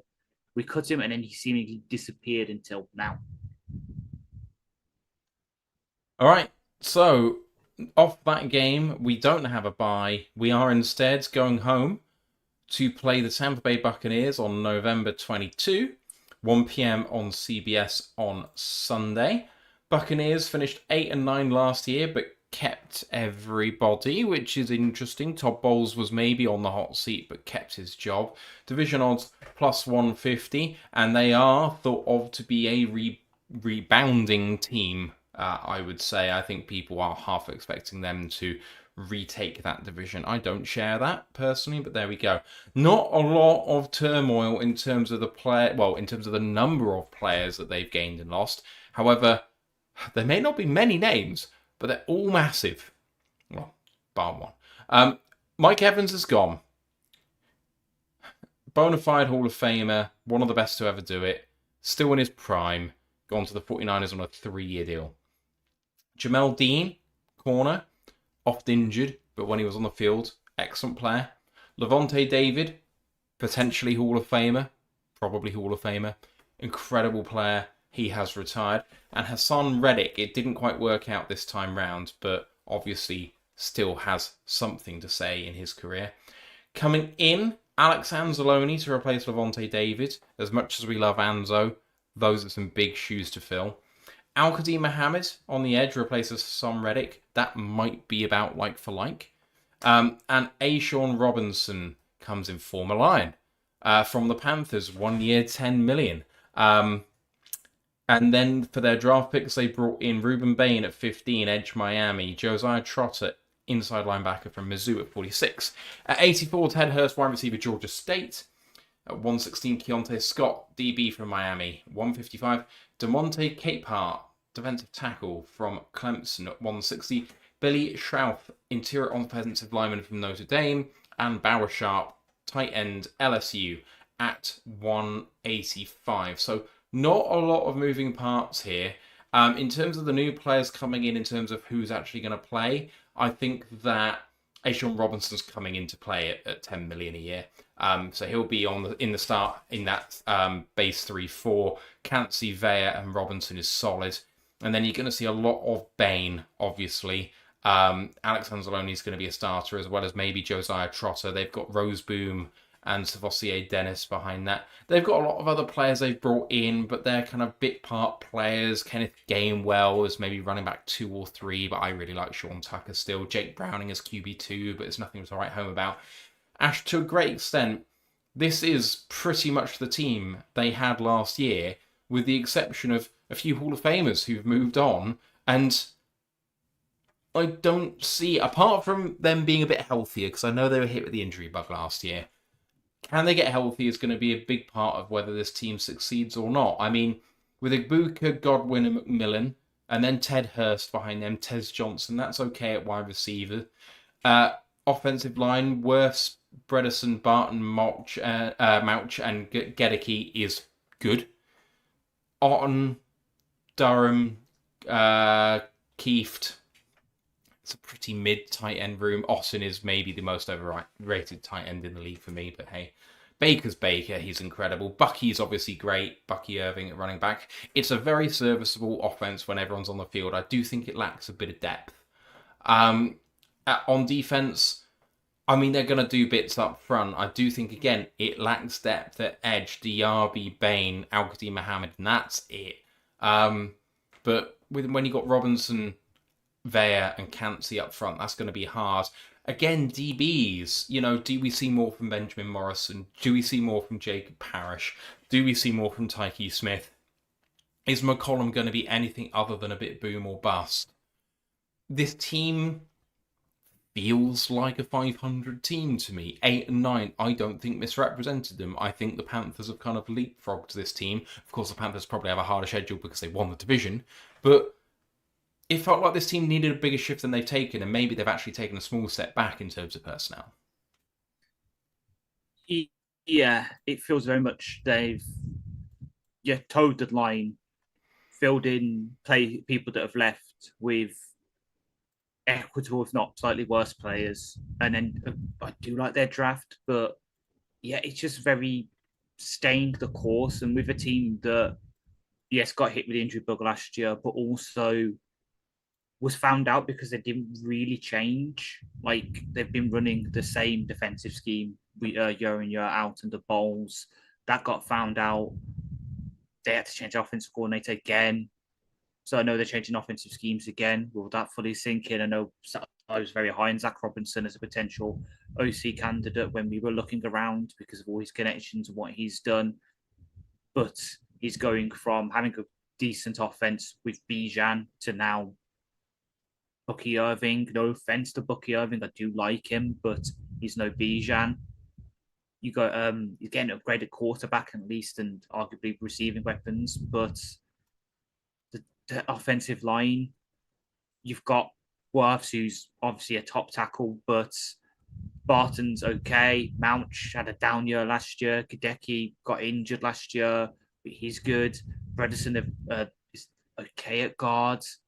We cut him, and then he seemingly disappeared until now. All right, so off that game, we don't have a bye. We are instead going home to play the Tampa Bay Buccaneers on November 22, 1 p.m. on CBS on Sunday. Buccaneers finished 8-9 last year, but kept everybody, which is interesting. Todd Bowles was maybe on the hot seat, but kept his job. Division odds plus 150, and they are thought of to be a rebounding team. I would say. I think people are half expecting them to retake that division. I don't share that personally, but there we go. Not a lot of turmoil in terms of in terms of the number of players that they've gained and lost. However, there may not be many names, but they're all massive. Well, bar one. Mike Evans is gone. Bona fide Hall of Famer, one of the best to ever do it. Still in his prime. Gone to the 49ers on a 3-year deal. Jamel Dean, corner, oft injured, but when he was on the field, excellent player. Levante David, potentially Hall of Famer, probably Hall of Famer. Incredible player. He has retired. And Hassan Reddick, it didn't quite work out this time round, but obviously still has something to say in his career. Coming in, Alex Anzalone to replace Levante David. As much as we love Anzo, those are some big shoes to fill. Al-Qadim Mohammed on the edge replaces Hassan Reddick. That might be about like for like. And Ashawn Robinson comes in former Lion from the Panthers, 1 year, 10 million. And then for their draft picks, they brought in Ruben Bain at 15, edge Miami. Josiah Trotter, inside linebacker from Mizzou at 46. At 84, Ted Hurst, wide receiver, Georgia State. At 116, Keontae Scott, DB from Miami. 155, DeMonte Capehart, defensive tackle from Clemson. At 160, Billy Schrauth, interior offensive lineman from Notre Dame. And Bauer Sharp, tight end, LSU, at 185. So not a lot of moving parts here. In terms of the new players coming in terms of who's actually going to play, I think that Ashawn Robinson's coming into play at 10 million a year. So he'll be in the start in that base 3-4. Cansey, Vea, and Robinson is solid. And then you're going to see a lot of Bain, obviously. Alex Anzalone is going to be a starter, as well as maybe Josiah Trotter. They've got Roseboom and Savossier Dennis behind that. They've got a lot of other players they've brought in, but they're kind of bit part players. Kenneth Gainwell is maybe running back 2 or 3, but I really like Sean Tucker still. Jake Browning is QB2, but it's nothing to write home about. Ash, to a great extent, this is pretty much the team they had last year, with the exception of a few Hall of Famers who've moved on, and I don't see, apart from them being a bit healthier, because I know they were hit with the injury bug last year, can they get healthy is going to be a big part of whether this team succeeds or not. I mean, with Igbuka, Godwin, and McMillan, and then Ted Hurst behind them, Tez Johnson, that's okay at wide receiver. Offensive line, Wirfs, Bredesen, Barton, Mouch, and Gedeke is good. Otten, Durham, Kieft, it's a pretty mid tight end room. Austin is maybe the most overrated tight end in the league for me, but hey. Baker's Baker, he's incredible. Bucky's obviously great. Bucky Irving at running back. It's a very serviceable offense when everyone's on the field. I do think it lacks a bit of depth. On defense, I mean, they're going to do bits up front. I do think, again, it lacks depth at edge. Diaby, Bain, Al-Qadim Mohammed, and that's it. But when you got Robinson, Vea, and Cansey up front, that's going to be hard. Again, DBs, do we see more from Benjamin Morrison? Do we see more from Jacob Parrish? Do we see more from Tyke Smith? Is McCollum going to be anything other than a bit boom or bust? This team feels like a 500 team to me. 8 and 9, I don't think misrepresented them. I think the Panthers have kind of leapfrogged this team. Of course, the Panthers probably have a harder schedule because they won the division, but it felt like this team needed a bigger shift than they've taken, and maybe they've actually taken a small step back in terms of personnel. Yeah, it feels very much they've towed the line, filled in people that have left with equitable, if not slightly worse players. And then I do like their draft, but yeah, it's just very stained the course. And with a team that, yes, got hit with the injury bug last year, but also was found out because they didn't really change. Like they've been running the same defensive scheme year in, year out under Bowles. That got found out. They had to change offensive coordinator again. So I know they're changing offensive schemes again. Will that fully sink in? I know I was very high on Zach Robinson as a potential OC candidate when we were looking around because of all his connections and what he's done. But he's going from having a decent offense with Bijan to now Bucky Irving. No offense to Bucky Irving, I do like him, but he's no Bijan. You got you're getting an upgraded quarterback at least, and arguably receiving weapons, but the offensive line, you've got Worths, who's obviously a top tackle, but Barton's okay. Mouch had a down year last year. Kadeki got injured last year, but he's good. Bredesen is okay at guards.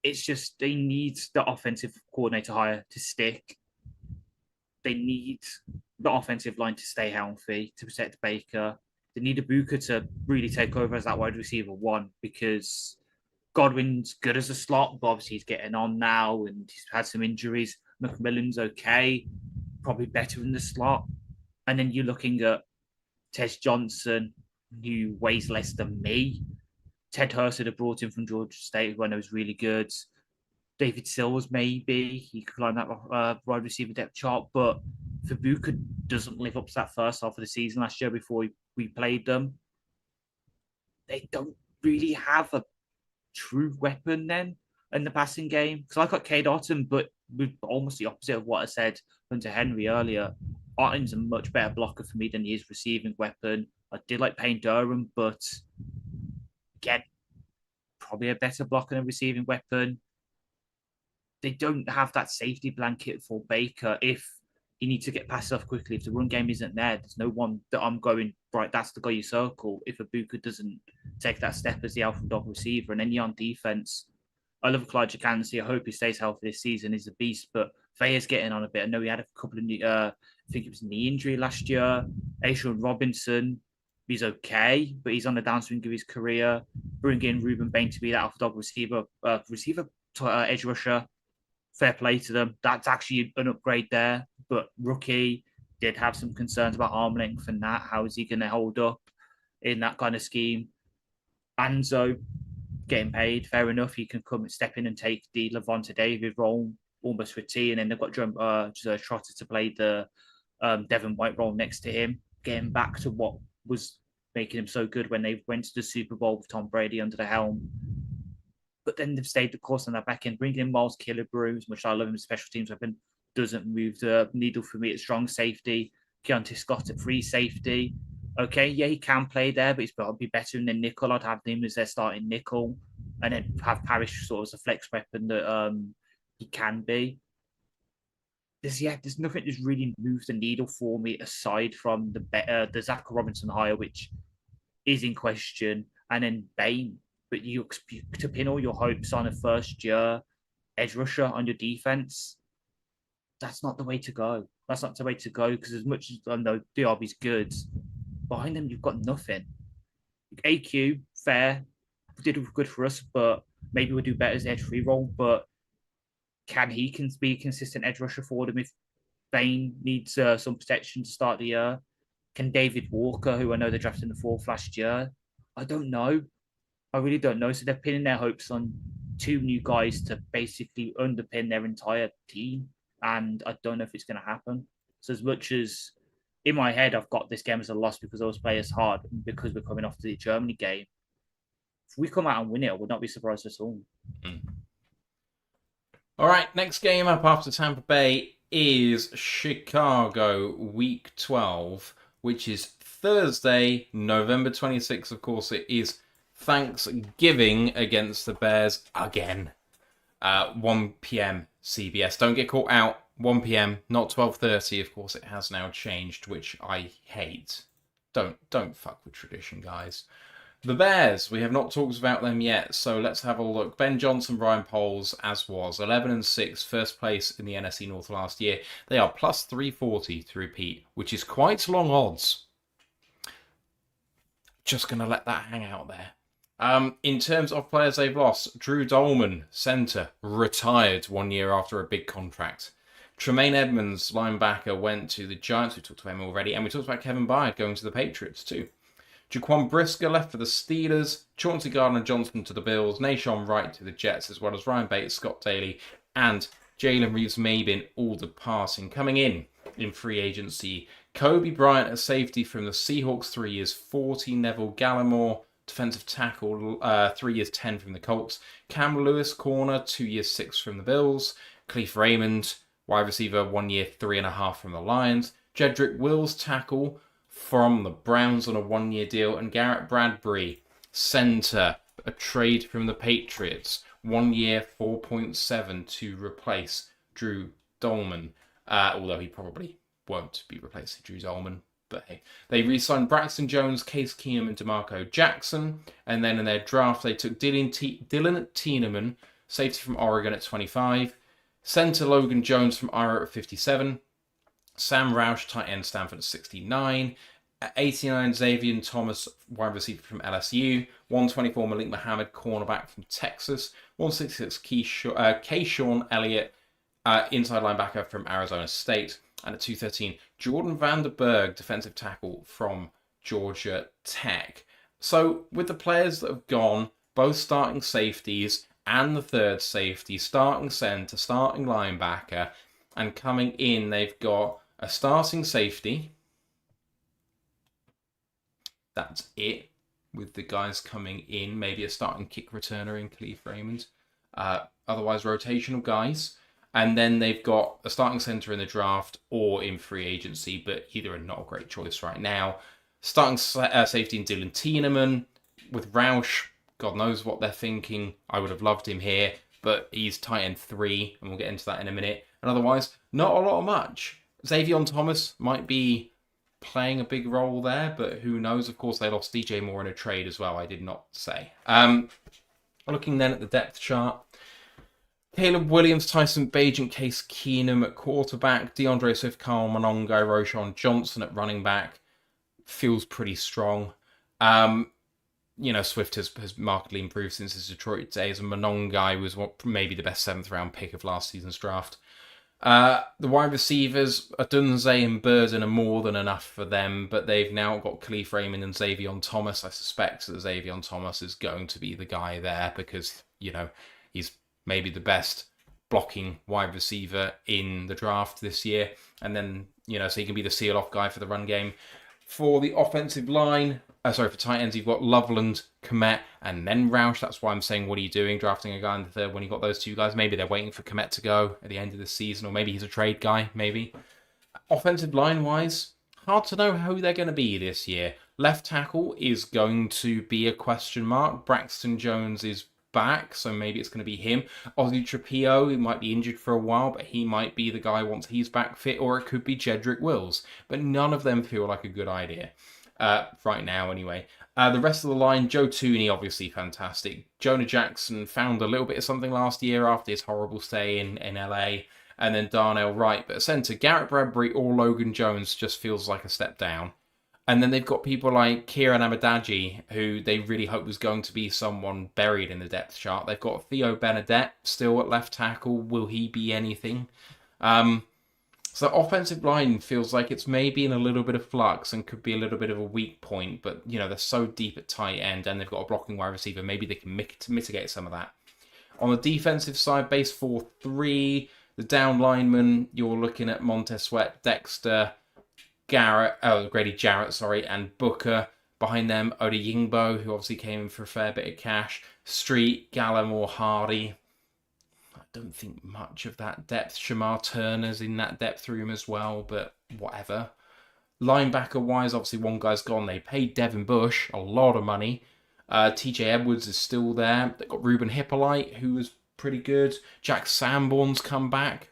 It's just they need the offensive coordinator hire to stick. They need the offensive line to stay healthy to protect Baker. They need Ibuka to really take over as that wide receiver one because Godwin's good as a slot, but obviously he's getting on now and he's had some injuries. McMillan's okay, probably better in the slot. And then you're looking at Tez Johnson, who weighs less than me. Ted Hurst had brought in from Georgia State, who I know is really good. David Sills, maybe he could climb that wide receiver depth chart, but Fabuka doesn't live up to that first half of the season last year before we played them. They don't really have a true weapon then in the passing game. Because I got Cade Otton, but with almost the opposite of what I said under Henry earlier. Otton's a much better blocker for me than he is receiving weapon. I did like Payne Durham, but again, probably a better blocker and receiving weapon. They don't have that safety blanket for Baker if he needs to get passed off quickly. If the run game isn't there, there's no one that I'm going, right, that's the guy you circle. If Ibuka doesn't take that step as the alpha dog receiver, and then you're on defense, I love Clyde Jacansy. I hope he stays healthy this season. He's a beast, but Faye's getting on a bit. I know he had a couple of, I think it was knee injury last year. Ashawn Robinson, he's okay, but he's on the downswing of his career. Bring in Ruben Bain to be that alpha dog receiver, edge rusher. Fair play to them. That's actually an upgrade there. But rookie did have some concerns about arm length and that. How is he going to hold up in that kind of scheme? Anzo getting paid, fair enough. He can come and step in and take the Levante David role almost for T. And then they've got Trotter to play the Devin White role next to him, getting back to what was making him so good when they went to the Super Bowl with Tom Brady under the helm. But then they've stayed the course on that back end, bringing in Miles Killebrew, which I love him, special teams weapon, doesn't move the needle for me at strong safety. Keontae Scott at free safety. Okay, yeah, he can play there, but he's got to be better than nickel. I'd have him as their starting nickel and then have Parrish sort of as a flex weapon that he can be. There's nothing that's really moved the needle for me aside from the Zach Robinson hire, which is in question, and then Bain. But you to pin all your hopes on a first-year edge rusher on your defense, that's not the way to go. That's not the way to go because as much as I know DRB's good, behind them you've got nothing. AQ, fair, did good for us, but maybe we'll do better as edge free role. But can he be a consistent edge rusher for them if Bain needs some protection to start the year? Can David Walker, who I know they drafted in the fourth last year, I don't know. I really don't know. So they're pinning their hopes on two new guys to basically underpin their entire team. And I don't know if it's going to happen. So as much as in my head, I've got this game as a loss because those players hard, because we're coming off the Germany game. If we come out and win it, I would not be surprised at all. All right, next game up after Tampa Bay is Chicago Week 12, which is Thursday, November 26th. Of course, it is Thanksgiving against the Bears again. 1 p.m. CBS. Don't get caught out. 1 p.m. not 12:30. Of course, it has now changed, which I hate. Don't fuck with tradition, guys. The Bears, we have not talked about them yet, so let's have a look. Ben Johnson, Ryan Poles, as was 11-6, first place in the NFC North last year. They are plus 340 to repeat, which is quite long odds. Just going to let that hang out there. In terms of players they've lost, Drew Dolman, centre, retired 1 year after a big contract. Tremaine Edmonds, linebacker, went to the Giants. We talked about him already. And we talked about Kevin Byard going to the Patriots too. Jaquan Brisker left for the Steelers. Chauncey Gardner-Johnson to the Bills. Nahshon Wright to the Jets, as well as Ryan Bates, Scott Daly, and Jalen Reeves-Maybin all departing. Coming in free agency, Kobe Bryant, a safety from the Seahawks, 3 years 40. Neville Gallimore, defensive tackle, 3 years 10 from the Colts. Cam Lewis, corner, 2 years 6 from the Bills. Cleve Raymond, wide receiver, 1 year 3.5 from the Lions. Jedrick Wills, tackle from the Browns on a 1 year deal. And Garrett Bradbury, center, a trade from the Patriots, 1 year 4.7 to replace Drew Dolman. Although he probably won't be replacing Drew Dolman. But hey, they re-signed Braxton Jones, Case Keenum, and DeMarco Jackson. And then in their draft, they took Dylan Tieneman, safety from Oregon at 25. Center Logan Jones from Iowa at 57. Sam Roush, tight end, Stanford at 69. At 89, Xavier Thomas, wide receiver from LSU. 124, Malik Muhammad, cornerback from Texas. 166, Keyshawn Elliott, inside linebacker from Arizona State. And at 213, Jordan Vanderberg, defensive tackle from Georgia Tech. So with the players that have gone, both starting safeties and the third safety, starting center, starting linebacker, and coming in, they've got a starting safety. That's it, with the guys coming in. Maybe a starting kick returner in Cleve Raymond. Otherwise, rotational guys. And then they've got a starting center in the draft or in free agency, but either are not a great choice right now. Starting safety in Dylan Tieneman. With Roush, God knows what they're thinking. I would have loved him here, but he's tight end 3, and we'll get into that in a minute. And otherwise, not a lot of much. Xavier Thomas might be playing a big role there, but who knows? Of course, they lost DJ Moore in a trade as well, I did not say. Looking then at the depth chart, Caleb Williams, Tyson Bagent, Case Keenum at quarterback, DeAndre Swift, Carl Monongai, Roshan Johnson at running back. Feels pretty strong. Swift has markedly improved since his Detroit days, and Monongai was maybe the best 7th round pick of last season's draft. The wide receivers, Adunze and Burden, are more than enough for them, but they've now got Cleve Raymond and Xavier Thomas. I suspect that Xavier Thomas is going to be the guy there because, he's maybe the best blocking wide receiver in the draft this year. And then, so he can be the seal-off guy for the run game. For the offensive line, for tight ends, you've got Loveland, Komet, and then Roush. That's why I'm saying, what are you doing drafting a guy in the third when you got those two guys? Maybe they're waiting for Komet to go at the end of the season, or maybe he's a trade guy, maybe. Offensive line-wise, hard to know who they're going to be this year. Left tackle is going to be a question mark. Braxton Jones is back, so maybe it's going to be him. Ozzy Trapio, he might be injured for a while, but he might be the guy once he's back fit, or it could be Jedrick Wills. But none of them feel like a good idea. Right now, anyway. The rest of the line, Joe Tooney, obviously fantastic. Jonah Jackson found a little bit of something last year after his horrible stay in LA. And then Darnell Wright. But at centre, Garrett Bradbury or Logan Jones just feels like a step down. And then they've got people like Kieran Amadaji, who they really hope was going to be someone buried in the depth chart. They've got Theo Bernadette still at left tackle. Will he be anything? So offensive line feels like it's maybe in a little bit of flux and could be a little bit of a weak point. But, they're so deep at tight end and they've got a blocking wide receiver. Maybe they can mitigate some of that. On the defensive side, base 4-3. The down linemen, you're looking at Montez Sweat, Dexter, Grady Jarrett, and Booker. Behind them, Oda Yingbo, who obviously came in for a fair bit of cash. Street, Gallimore, Hardy. I don't think much of that depth. Shamar Turner's in that depth room as well, but whatever. Linebacker-wise, obviously one guy's gone. They paid Devin Bush a lot of money. TJ Edwards is still there. They've got Ruben Hippolyte, who was pretty good. Jack Sanborn's come back.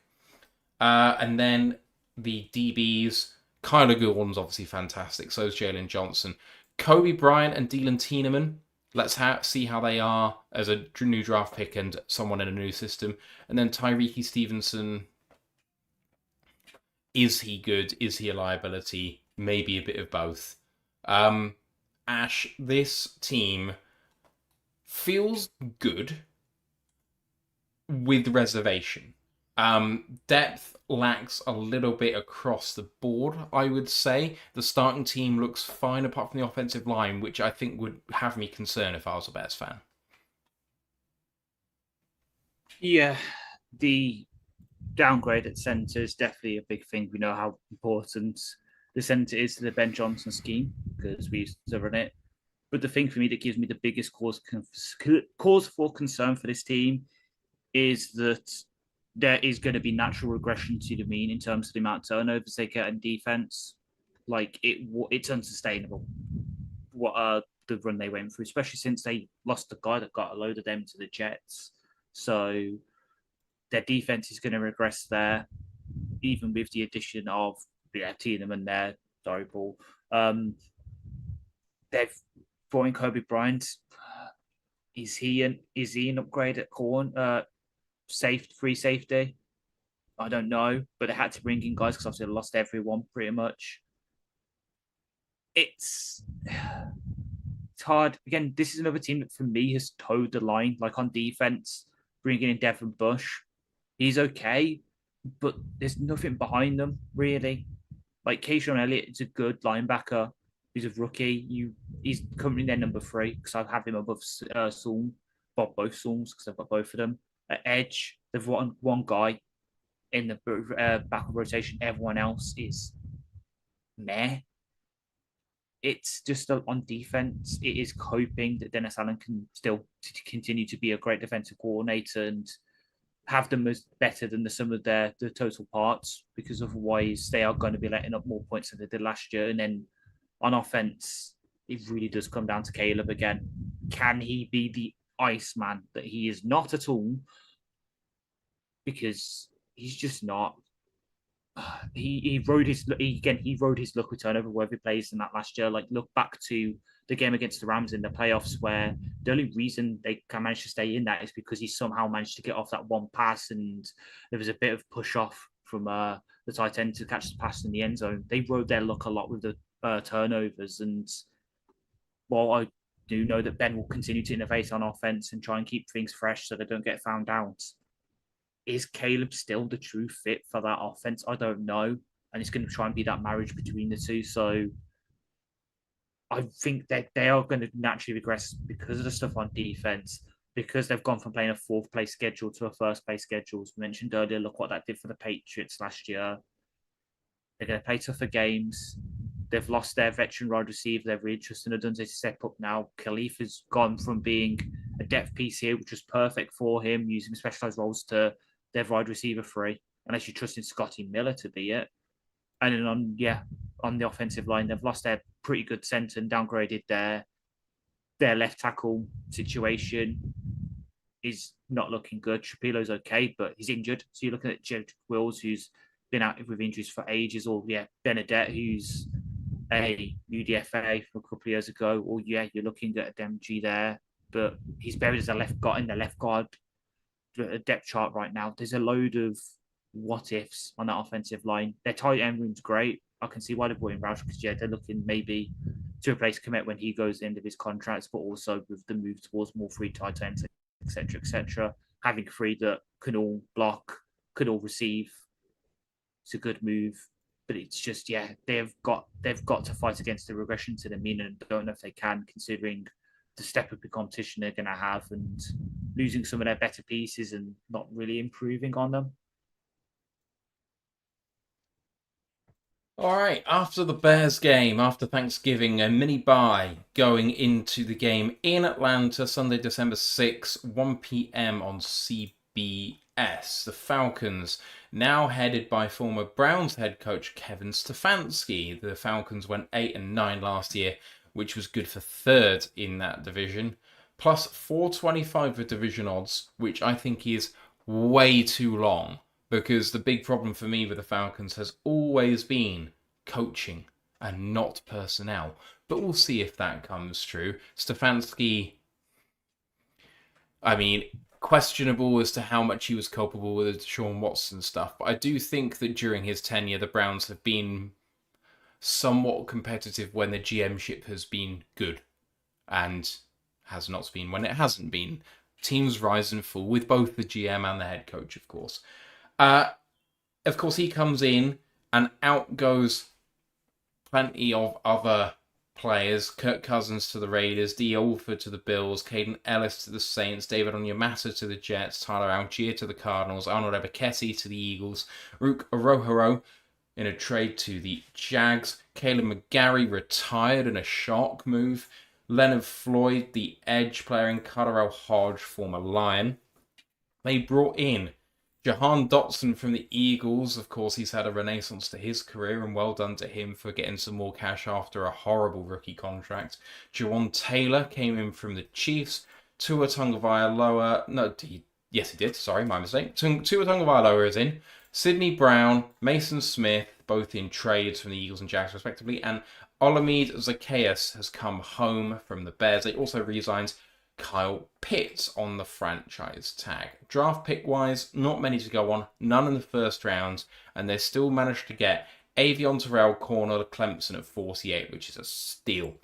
And then the DBs, Kyler Gordon's obviously fantastic. So is Jalen Johnson. Kobe Bryant and Dylan Tieneman. Let's see how they are as a new draft pick and someone in a new system. And then Tyreek Stevenson. Is he good? Is he a liability? Maybe a bit of both. Ash, this team feels good with reservation. Depth lacks a little bit across the board, I would say. The starting team looks fine apart from the offensive line, which I think would have me concerned if I was a Bears fan. Yeah, the downgrade at centre is definitely a big thing. We know how important the centre is to the Ben Johnson scheme because we used to run it. But the thing for me that gives me the biggest cause for concern for this team is that there is going to be natural regression to the mean in terms of the amount of turnovers they get in defense. Like it's unsustainable what the run they went through, especially since they lost the guy that got a load of them to the Jets. So their defense is going to regress there, even with the addition of Tiedemann there. Sorry, Paul. They've brought in Kobe Bryant. Is he an upgrade at corner? Free safety? I don't know, but they had to bring in guys because obviously they lost everyone pretty much. It's hard. Again, this is another team that for me has towed the line. Like on defense, bringing in Devin Bush, he's okay, but there's nothing behind them really. Like Keyshawn Elliott is a good linebacker. He's a rookie. He's currently their number 3 because I have him above Saul, both Sauls because I've got both of them. At edge, they've won one guy in the back of rotation. Everyone else is meh. It's just on defense. It is hoping that Dennis Allen can still continue to be a great defensive coordinator and have them as better than the sum of the total parts, because otherwise they are going to be letting up more points than they did last year. And then on offense, it really does come down to Caleb again. Can he be the Iceman that he is not at all? Because he's just not. He rode his luck with turnover wherever he plays in that last year. Like look back to the game against the Rams in the playoffs, where the only reason they can manage to stay in that is because he somehow managed to get off that one pass, and there was a bit of push off from the tight end to catch the pass in the end zone. They rode their luck a lot with the turnovers, and while I do know that Ben will continue to innovate on offense and try and keep things fresh so they don't get found out, is Caleb still the true fit for that offense? I don't know. And it's going to try and be that marriage between the two. So I think that they are going to naturally regress because of the stuff on defense, because they've gone from playing a 4th place schedule to a 1st place schedule. As we mentioned earlier, look what that did for the Patriots last year. They're going to play tougher games. They've lost their veteran wide receiver. They're really trusting Odunze to step up now. Khalif has gone from being a depth piece here, which was perfect for him, using specialized roles, to their wide receiver 3, unless you're trusting Scotty Miller to be it. And then on the offensive line, they've lost their pretty good center and downgraded their left tackle situation. Is not looking good. Shapilo's okay, but he's injured. So you're looking at Jed Wills, who's been out with injuries for ages, or Benedette, who's a UDFA from a couple of years ago, or you're looking at a Demji there, but he's buried as a left guard in the left guard depth chart right now. There's a load of what ifs on that offensive line. Their tight end room's great. I can see why they're brought in Roush, because they're looking maybe to replace Komet when he goes into his contracts, but also with the move towards more free tight ends, etc. Having 3 that can all block, could all receive, it's a good move. But it's just they've got to fight against the regression to the mean, and don't know if they can, considering the step up in competition they're going to have. And losing some of their better pieces and not really improving on them. All right, after the Bears game, after Thanksgiving, a mini bye going into the game in Atlanta, Sunday, December 6th, 1 p.m. on CBS. The Falcons, now headed by former Browns head coach Kevin Stefanski. The Falcons went 8-9 last year, which was good for third in that division. Plus 425 for division odds, which I think is way too long. Because the big problem for me with the Falcons has always been coaching and not personnel. But we'll see if that comes true. Stefanski, I mean, questionable as to how much he was culpable with the Deshaun Watson stuff. But I do think that during his tenure, the Browns have been somewhat competitive when the GM-ship has been good. And has not been when it hasn't been. Teams rise and fall with both the GM and the head coach, of course. Of course, he comes in and out goes plenty of other players. Kirk Cousins to the Raiders, D. Alford to the Bills, Caden Ellis to the Saints, David Onyemata to the Jets, Tyler Algier to the Cardinals, Arnold Ebiketie to the Eagles, Rook Orohoro in a trade to the Jags, Caleb McGarry retired in a shock move, Leonard Floyd, the edge player, and Carterell Hodge, former Lion. They brought in Jahan Dotson from the Eagles. Of course, he's had a renaissance to his career, and well done to him for getting some more cash after a horrible rookie contract. Jawan Taylor came in from the Chiefs. Tua Tagovailoa, yes, he did. Sorry, my mistake. Tua Tagovailoa is in. Sidney Brown, Mason Smith, both in trades from the Eagles and Jags, respectively, and Olamide Zacchaeus has come home from the Bears. They also re-signed Kyle Pitts on the franchise tag. Draft pick-wise, not many to go on, none in the first round, and they still managed to get Avion Terrell, corner Clemson at 48, which is a steal.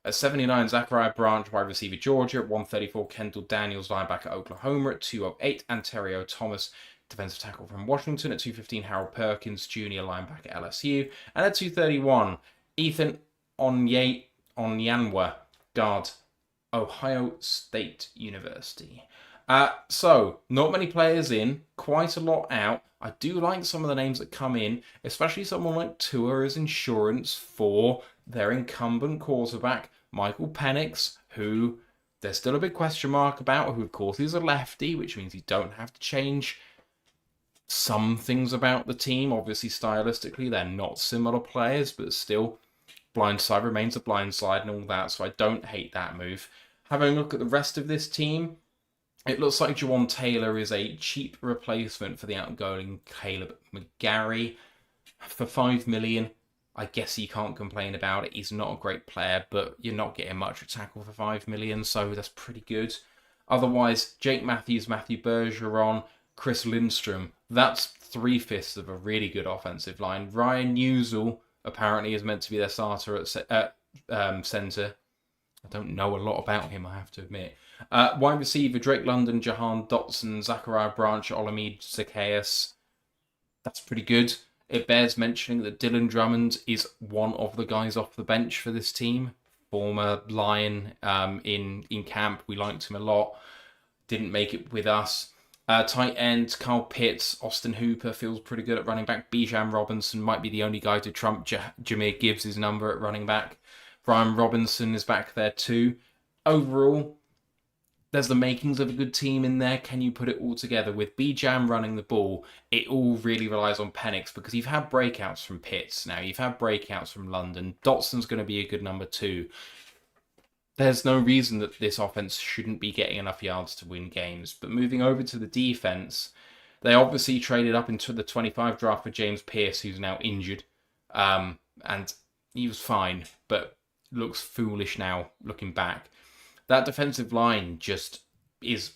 At 79, Zachariah Branch, wide receiver Georgia. At 134, Kendall Daniels, linebacker Oklahoma. At 208, Ontario Thomas, defensive tackle from Washington. At 215, Harold Perkins, junior linebacker LSU. And at 231, Ethan Onyanwa, guard Ohio State University. So, not many players in, quite a lot out. I do like some of the names that come in, especially someone like Tua as insurance for their incumbent quarterback, Michael Penix, who there's still a big question mark about, who of course is a lefty, which means you don't have to change some things about the team. Obviously, stylistically, they're not similar players, but still, blindside remains a blindside and all that, so I don't hate that move. Having a look at the rest of this team, it looks like Jawan Taylor is a cheap replacement for the outgoing Caleb McGarry. For $5 million, I guess you can't complain about it. He's not a great player, but you're not getting much at tackle for $5 million, so that's pretty good. Otherwise, Jake Matthews, Matthew Bergeron, Chris Lindstrom, that's 3/5 of a really good offensive line. Ryan Newsell apparently is meant to be their starter at centre. I don't know a lot about him, I have to admit. Wide receiver, Drake London, Jahan Dotson, Zachariah Branch, Olamide Zacchaeus. That's pretty good. It bears mentioning that Dylan Drummond is one of the guys off the bench for this team. Former Lion in camp. We liked him a lot. Didn't make it with us. Tight end, Kyle Pitts, Austin Hooper feels pretty good at running back. Bijan Robinson might be the only guy to trump Jameer Gibbs' number at running back. Brian Robinson is back there too. Overall, there's the makings of a good team in there. Can you put it all together? With Bijan running the ball, it all really relies on Penix, because you've had breakouts from Pitts now. You've had breakouts from London. Dotson's going to be a good number 2. There's no reason that this offense shouldn't be getting enough yards to win games. But moving over to the defense, they obviously traded up into the 25 draft for James Pierce, who's now injured. And he was fine, but looks foolish now looking back. That defensive line just is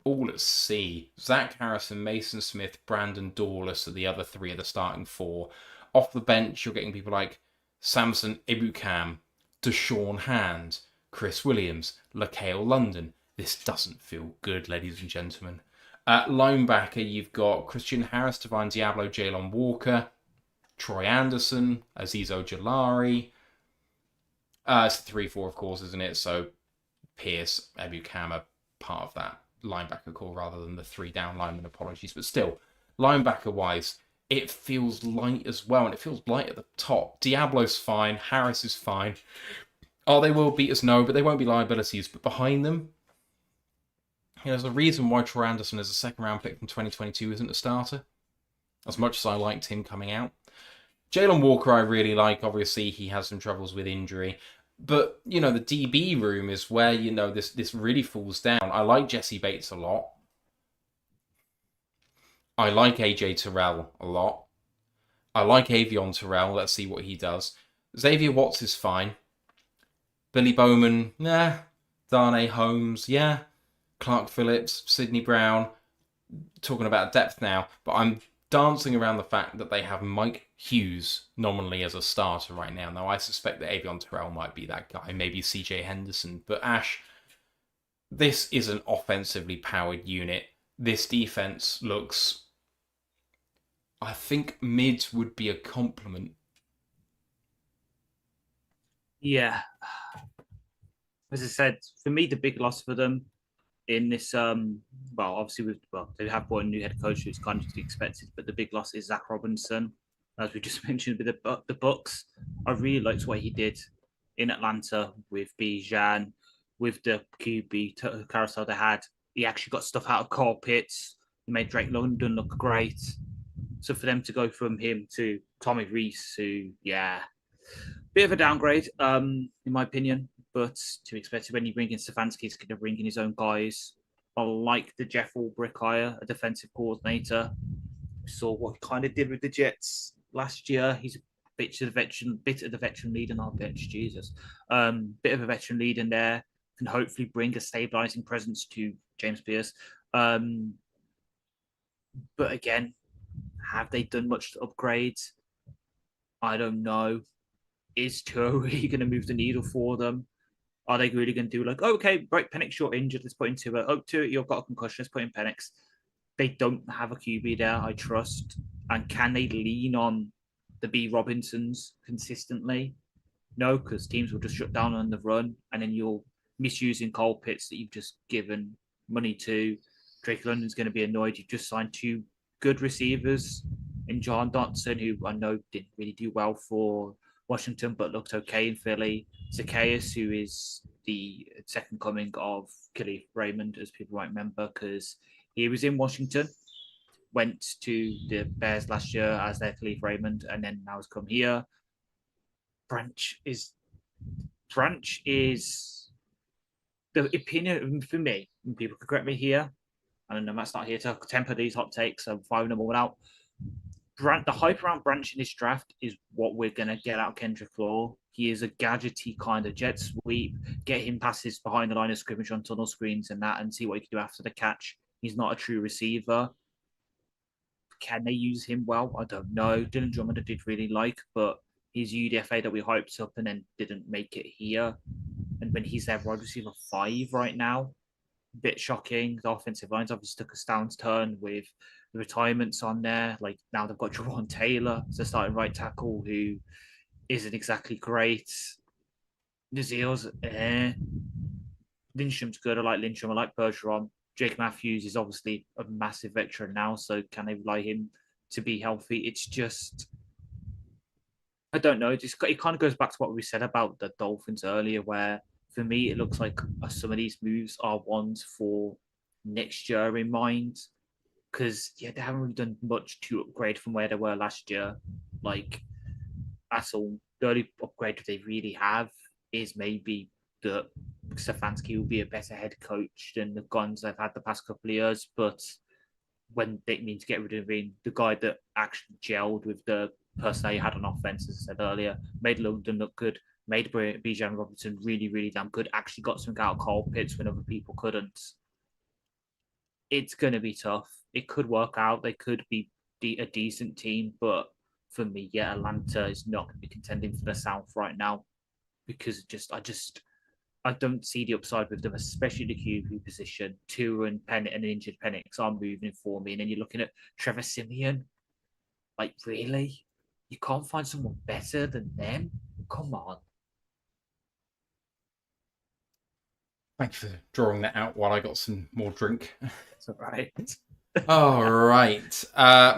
all at sea. Zach Harrison, Mason Smith, Brandon Dorless are the other 3 of the starting 4. Off the bench, you're getting people like Samson Ibukam, Deshaun Hand, Chris Williams, LaCale London. This doesn't feel good, ladies and gentlemen. At linebacker, you've got Christian Harris, Divine Diablo, Jalen Walker, Troy Anderson, Aziz Ojolari. It's 3-4, of course, isn't it? So Pierce, Ebukam are part of that linebacker core rather than the 3 down lineman. Apologies, but still, linebacker wise, it feels light as well, and it feels light at the top. Diablo's fine, Harris is fine. Oh, they will beat us, no, but they won't be liabilities. But behind them, there's a reason why Troy Anderson is a second-round pick from 2022 isn't a starter, as much as I liked him coming out. Jalen Walker I really like. Obviously, he has some troubles with injury. But, the DB room is where, this really falls down. I like Jesse Bates a lot. I like AJ Terrell a lot. I like Avion Terrell. Let's see what he does. Xavier Watts is fine. Billy Bowman, nah. Darnay Holmes, yeah. Clark Phillips, Sidney Brown. Talking about depth now, but I'm dancing around the fact that they have Mike Hughes nominally as a starter right now. Now, I suspect that Avion Terrell might be that guy, maybe CJ Henderson. But Ash, this is an offensively powered unit. This defense looks... I think mid would be a compliment. Yeah. As I said, for me, the big loss for them in this, obviously, they have brought a new head coach, who's kind of to be expected, but the big loss is Zach Robinson, as we just mentioned with the Bucks. I really liked what he did in Atlanta with Bijan, with the QB carousel they had. He actually got stuff out of Carl Pitts. He made Drake London look great. So for them to go from him to Tommy Reese, who, bit of a downgrade, in my opinion, but to be expected when you bring in Stefanski, he's going to bring in his own guys. I like the Jeff Ulbrich hire, a defensive coordinator. We saw what he kind of did with the Jets last year. He's a bit of the veteran lead in our bench, Jesus. Bit of a veteran lead in there, can hopefully bring a stabilizing presence to James Pierce. But again, have they done much to upgrade? I don't know. Is Tour really going to move the needle for them? Are they really going to do like, okay, right, Penix, you're injured, let's put into it. Oh, to it, you've got a concussion, let's put in Penix. They don't have a QB there, I trust. And can they lean on the B. Robinsons consistently? No, because teams will just shut down on the run, and then you're misusing Cole Pitts that you've just given money to. Drake London's going to be annoyed. You've just signed 2 good receivers in John Dotson, who I know didn't really do well for Washington, but looked okay in Philly. Zacchaeus, who is the second coming of Khalif Raymond, as people might remember, because he was in Washington, went to the Bears last year as their Khalif Raymond, and then now has come here. Branch is the opinion for me, and people can correct me here. I don't know, Matt's not here to temper these hot takes, so I'm firing them all out. The hype around Branch in this draft is what we're going to get out of Kendrick Law. He is a gadgety kind of jet sweep, get him passes behind the line of scrimmage on tunnel screens and that, and see what he can do after the catch. He's not a true receiver. Can they use him well? I don't know. Dylan Drummond I did really like, but his UDFA that we hyped up and then didn't make it here. And when he's their wide receiver 5 right now, a bit shocking. The offensive lines obviously took a downturn with the retirements on there. Like now they've got Jawan Taylor as a starting right tackle who isn't exactly great. Nazeel's Lindstrom's good. I like Lindstrom. I like Bergeron. Jake Matthews is obviously a massive veteran now, so can they rely him to be healthy? It's just, I don't know. It kind of goes back to what we said about the Dolphins earlier, where for me it looks like some of these moves are ones for next year in mind. Because they haven't really done much to upgrade from where they were last year. Like, that's all. The only upgrade they really have is maybe that Stefanski will be a better head coach than the guns they've had the past couple of years. But when they need to get rid of the guy that actually gelled with the person they had on offense, as I said earlier, made London look good, made Bijan Robinson really, really damn good, actually got something out of Cole Pitts when other people couldn't. It's going to be tough. It could work out. They could be a decent team, but for me, Atlanta is not going to be contending for the South right now because I don't see the upside with them, especially the QB position. Tua and an injured Penix are moving for me, and then you're looking at Trevor Siemian. Like, really? You can't find someone better than them? Come on. Thanks for drawing that out while I got some more drink. It's all right. All right.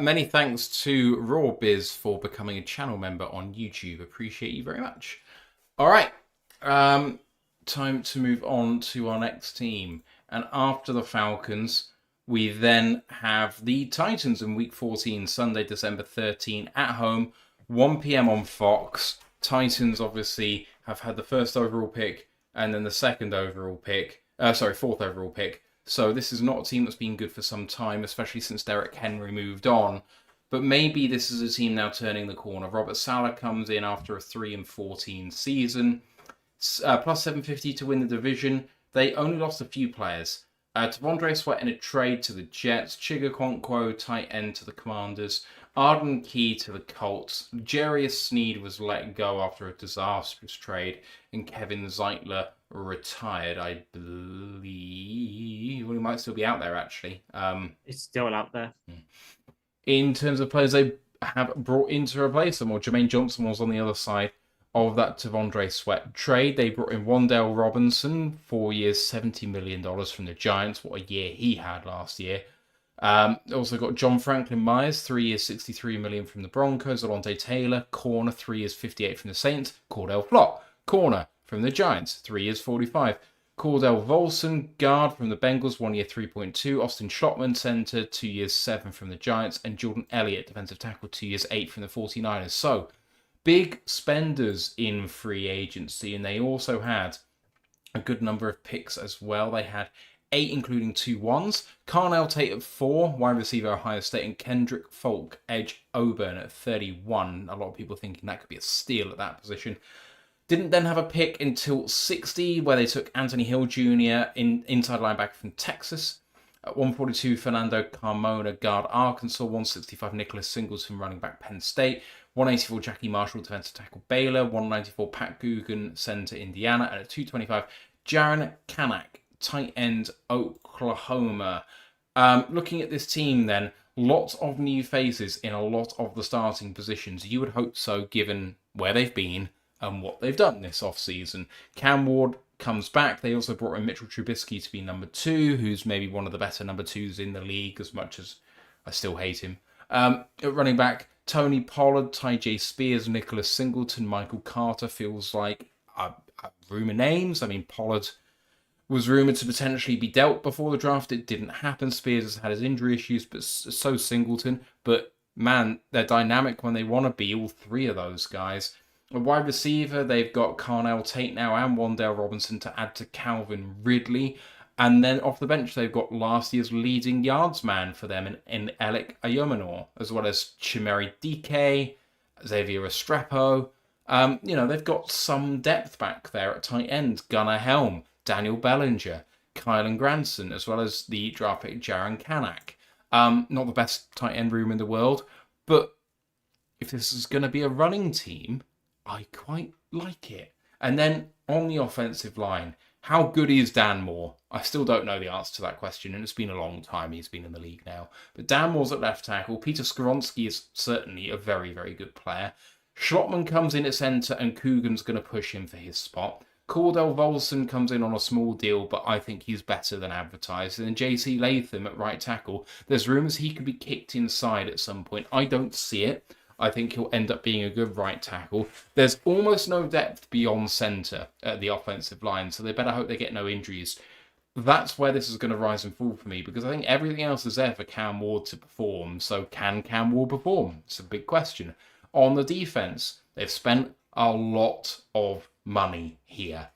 Many thanks to RawBiz for becoming a channel member on YouTube. Appreciate you very much. All right. Time to move on to our next team. And after the Falcons, we then have the Titans in Week 14, Sunday, December 13, at home, 1 p.m. on Fox. Titans obviously have had the first overall pick and then the second overall pick. Fourth overall pick. So this is not a team that's been good for some time, especially since Derek Henry moved on. But maybe this is a team now turning the corner. Robert Saleh comes in after a 3-14 season. Plus 750 to win the division. They only lost a few players. T'Vondre Sweat in a trade to the Jets. Chigakonkwo, tight end to the Commanders. Arden Key to the Colts. Jarius Sneed was let go after a disastrous trade. And Kevin Zeitler retired, I believe. Well, he might still be out there, actually. It's still out there. In terms of players they have brought in to replace them, or Jermaine Johnson was on the other side of that T'Vondre Sweat trade. They brought in Wan'Dale Robinson, 4 years, $70 million from the Giants. What a year he had last year. Also got John Franklin Myers, 3 years, $63 million from the Broncos. Alontae Taylor, corner, 3 years, $58 from the Saints. Cordell Flott, corner from the Giants, 3 years, $45. Cordell Volson, guard from the Bengals, 1 year, $3.2. Austin Schlottman, center, 2 years, $7 from the Giants. And Jordan Elliott, defensive tackle, 2 years, $8 from the 49ers. So, big spenders in free agency, and they also had a good number of picks as well. They had 8, including 2 ones. Carnell Tate at 4, wide receiver, Ohio State, and Kendrick Folk, edge, Auburn at 31. A lot of people thinking that could be a steal at that position. Didn't then have a pick until 60, where they took Anthony Hill Jr., inside linebacker from Texas. At 142, Fernando Carmona, guard, Arkansas. 165, Nicholas Singleton, running back, Penn State. 184, Jackie Marshall, defensive tackle, Baylor. 194, Pat Guggen, center, Indiana. And at 225, Jaron Kanak, tight end, Oklahoma. Looking at this team then, lots of new faces in a lot of the starting positions. You would hope so, given where they've been and what they've done this offseason. Cam Ward comes back. They also brought in Mitchell Trubisky to be number 2, who's maybe one of the better number 2s in the league, as much as I still hate him. At running back, Tony Pollard, Ty J. Spears, Nicholas Singleton, Michael Carter feels like a room of names. I mean, Pollard was rumoured to potentially be dealt before the draft. It didn't happen. Spears has had his injury issues, but so Singleton. But, man, they're dynamic when they want to be, all 3 of those guys. A wide receiver, they've got Carnell Tate now and Wan'Dale Robinson to add to Calvin Ridley. And then off the bench, they've got last year's leading yards man for them in Alec Ayomanor, as well as Chimeri Dike, Xavier Restrepo. They've got some depth back there at tight end. Gunnar Helm, Daniel Bellinger, Kylan Granson, as well as the draft pick Jaron Kanak. Not the best tight end room in the world, but if this is going to be a running team, I quite like it. And then on the offensive line, how good is Dan Moore? I still don't know the answer to that question, and it's been a long time he's been in the league now. But Dan Moore's at left tackle. Peter Skoronski is certainly a very, very good player. Schlottman comes in at centre, and Coogan's going to push him for his spot. Cordell Volson comes in on a small deal, but I think he's better than advertised. And then J.C. Latham at right tackle. There's rumours he could be kicked inside at some point. I don't see it. I think he'll end up being a good right tackle. There's almost no depth beyond centre at the offensive line, so they better hope they get no injuries. That's where this is going to rise and fall for me, because I think everything else is there for Cam Ward to perform. So can Cam Ward perform? It's a big question. On the defence, they've spent a lot of money here.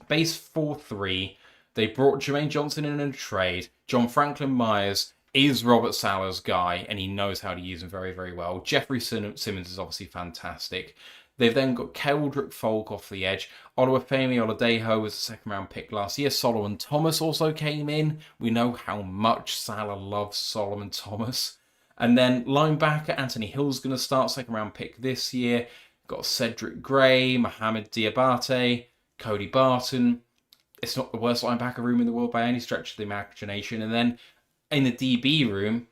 Base 4-3. They brought Jermaine Johnson in a trade. John Franklin Myers is Robert Saleh's guy, and he knows how to use him very, very well. Jeffrey Simmons is obviously fantastic. They've then got Keldrick Folk off the edge. Oluwafemi Oladejo was a second-round pick last year. Solomon Thomas also came in. We know how much Saleh loves Solomon Thomas. And then linebacker Anthony Hill's going to start, second-round pick this year. Got Cedric Gray, Mohamed Diabate, Cody Barton. It's not the worst linebacker room in the world by any stretch of the imagination. And then in the DB room,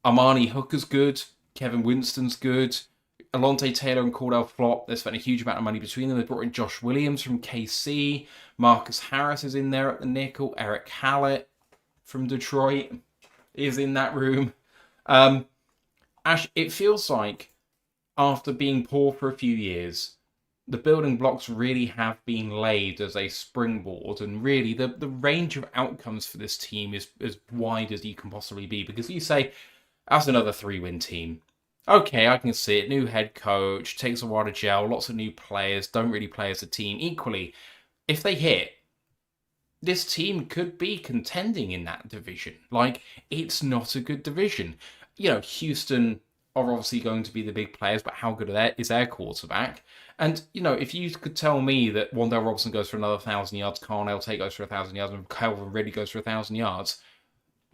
Armani Hooker's good, Kevin Winston's good, Alonte Taylor and Cordell Flott, they spent a huge amount of money between them. They brought in Josh Williams from KC. Marcus Harris is in there at the nickel. Eric Hallett from Detroit is in that room. Ash, it feels like after being poor for a few years, the building blocks really have been laid as a springboard, and really the range of outcomes for this team is as wide as you can possibly be, because you say, that's another 3-win team. Okay, I can see it. New head coach, takes a while to gel, lots of new players, don't really play as a team. Equally, if they hit, this team could be contending in that division. Like, it's not a good division. You know, Houston are obviously going to be the big players, but how good is their quarterback? And, you know, if you could tell me that Wan'Dale Robinson goes for another 1,000 yards, Carnell Tate goes for 1,000 yards, and Calvin Ridley goes for 1,000 yards,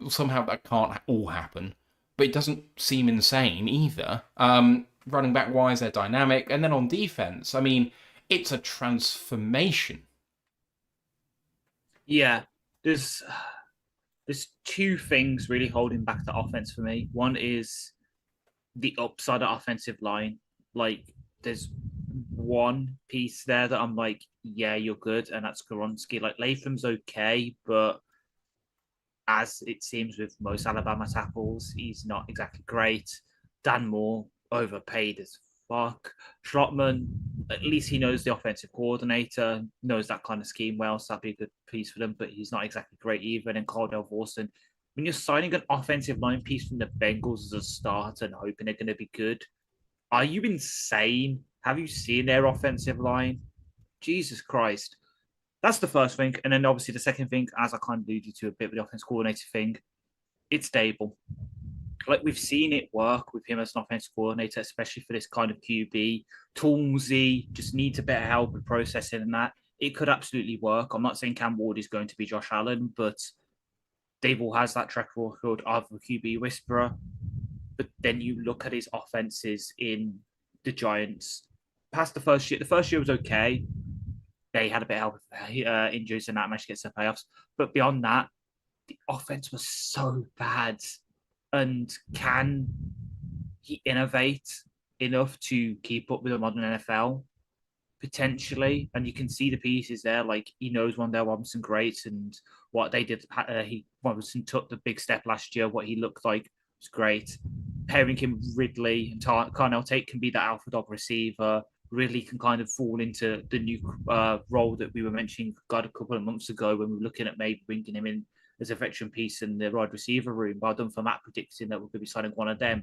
somehow that can't all happen. But it doesn't seem insane either. Running back wise, they're dynamic. And then on defense, I mean, it's a transformation. Yeah, there's two things really holding back the offense for me. One is the upside of offensive line. Like, there's one piece there that I'm like, yeah, you're good, and that's Skoronski. Like, Latham's okay, but as it seems with most Alabama tackles, he's not exactly great. Dan Moore, overpaid as fuck. Schlottman, at least he knows the offensive coordinator, knows that kind of scheme well, so that'd be a good piece for them, but he's not exactly great either. And then Cordell Vorson, when you're signing an offensive line piece from the Bengals as a start and hoping they're going to be good, are you insane? Have you seen their offensive line? Jesus Christ. That's the first thing. And then obviously the second thing, as I kind of alluded to a bit with the offense coordinator thing, it's stable. Like, we've seen it work with him as an offensive coordinator, especially for this kind of QB. Toolsy just needs a bit of help with processing and that. It could absolutely work. I'm not saying Cam Ward is going to be Josh Allen, but Dable has that track record of a QB whisperer. But then you look at his offenses in the Giants. Past the first year was okay. They had a bit of help with injuries and that managed to get to the playoffs. But beyond that, the offense was so bad. And can he innovate enough to keep up with the modern NFL? Potentially. And you can see the pieces there. Like, he knows Wan'Dale Robinson great, and what they did. Robinson took the big step last year. What he looked like was great. Pairing him with Ridley and Carnell Tate can be that alpha dog receiver. Ridley can kind of fall into the new role that we were mentioning a couple of months ago when we were looking at maybe bringing him in as a veteran piece in the wide receiver room. But I've done for Matt predicting that we're going to be signing one of them,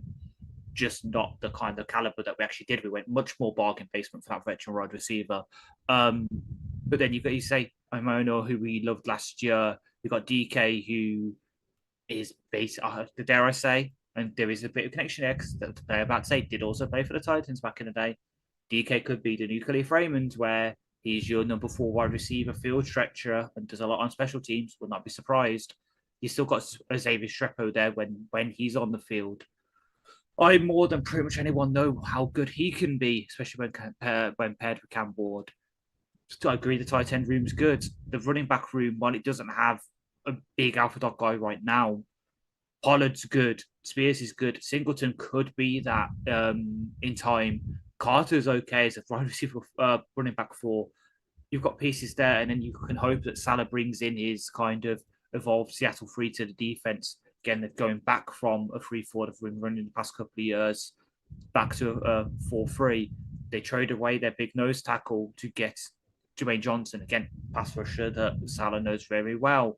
just not the kind of caliber that we actually did. We went much more bargain basement for that veteran wide receiver. But then you say Imono, who we loved last year. We got DK, who is basically, dare I say, and there is a bit of connection there because the player about to say did also play for the Titans back in the day. DK could be the new Khalif Raymond, where he's your number 4 wide receiver, field stretcher, and does a lot on special teams. Would not be surprised. You still got Xavier Strepo there when he's on the field. I more than pretty much anyone know how good he can be, especially when paired with Cam Ward. So I agree the tight end room's good. The running back room, while it doesn't have a big alpha dog guy right now, Pollard's good. Spears is good. Singleton could be that in time. Carter's okay as a wide receiver running back 4. You've got pieces there, and then you can hope that Salah brings in his kind of evolved Seattle 3 to the defense. Again, they're going back from a 3-4 they've been running the past couple of years back to a 4-3. They trade away their big nose tackle to get Jermaine Johnson, again, pass rusher that Salah knows very well.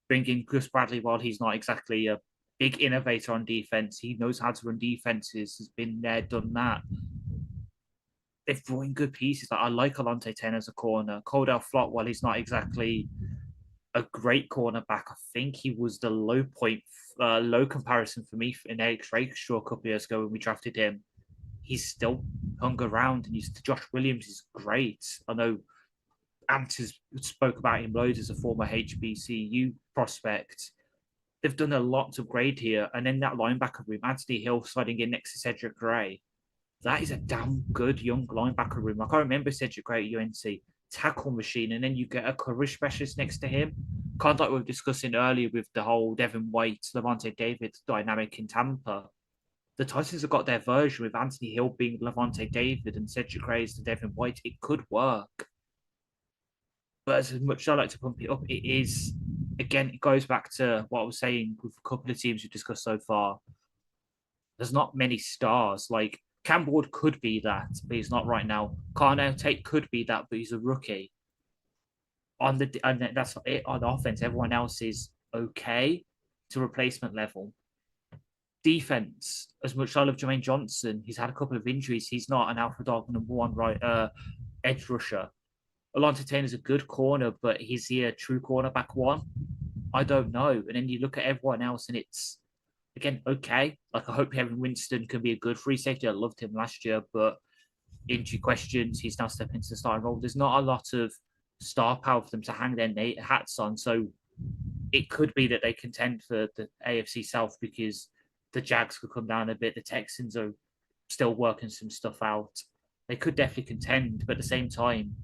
Bring in Gus Bradley, while he's not exactly a big innovator on defense, he knows how to run defenses, has been there, done that. They've brought in good pieces. I like Alonte Taylor as a corner. Cordell Flott, while he's not exactly a great cornerback, I think he was the low comparison for me in Eric Rakestraw a couple of years ago when we drafted him. He's still hung around, and Josh Williams is great. I know Ant has spoke about him loads as a former HBCU prospect. They've done a lot to upgrade here. And then that linebacker room, Anthony Hill sliding in next to Cedric Gray. That is a damn good young linebacker room. I can't remember Cedric Gray at UNC. Tackle machine. And then you get a career specialist next to him. Kind of like we were discussing earlier with the whole Devin White, Levante David dynamic in Tampa. the Titans have got their version with Anthony Hill being Levante David and Cedric Reyes to Devin White. It could work. But as much as I like to pump it up, it is, again, it goes back to what I was saying with a couple of teams we've discussed so far. There's not many stars. Like, Cam Ward could be that, but he's not right now. Carnell Tate could be that, but he's a rookie. And that's it on offense. Everyone else is okay to replacement level. Defense, as much as I love Jermaine Johnson, he's had a couple of injuries. He's not an alpha dog number one edge rusher. Alonzo Taylor's a good corner, but is he a true cornerback one? I don't know. And then you look at everyone else, and it's, again, okay. Like, I hope Kevin Winston can be a good free safety. I loved him last year, but injury questions, he's now stepping into the starting role. There's not a lot of star power for them to hang their hats on. So it could be that they contend for the AFC South because the Jags could come down a bit. The Texans are still working some stuff out. They could definitely contend, but at the same time,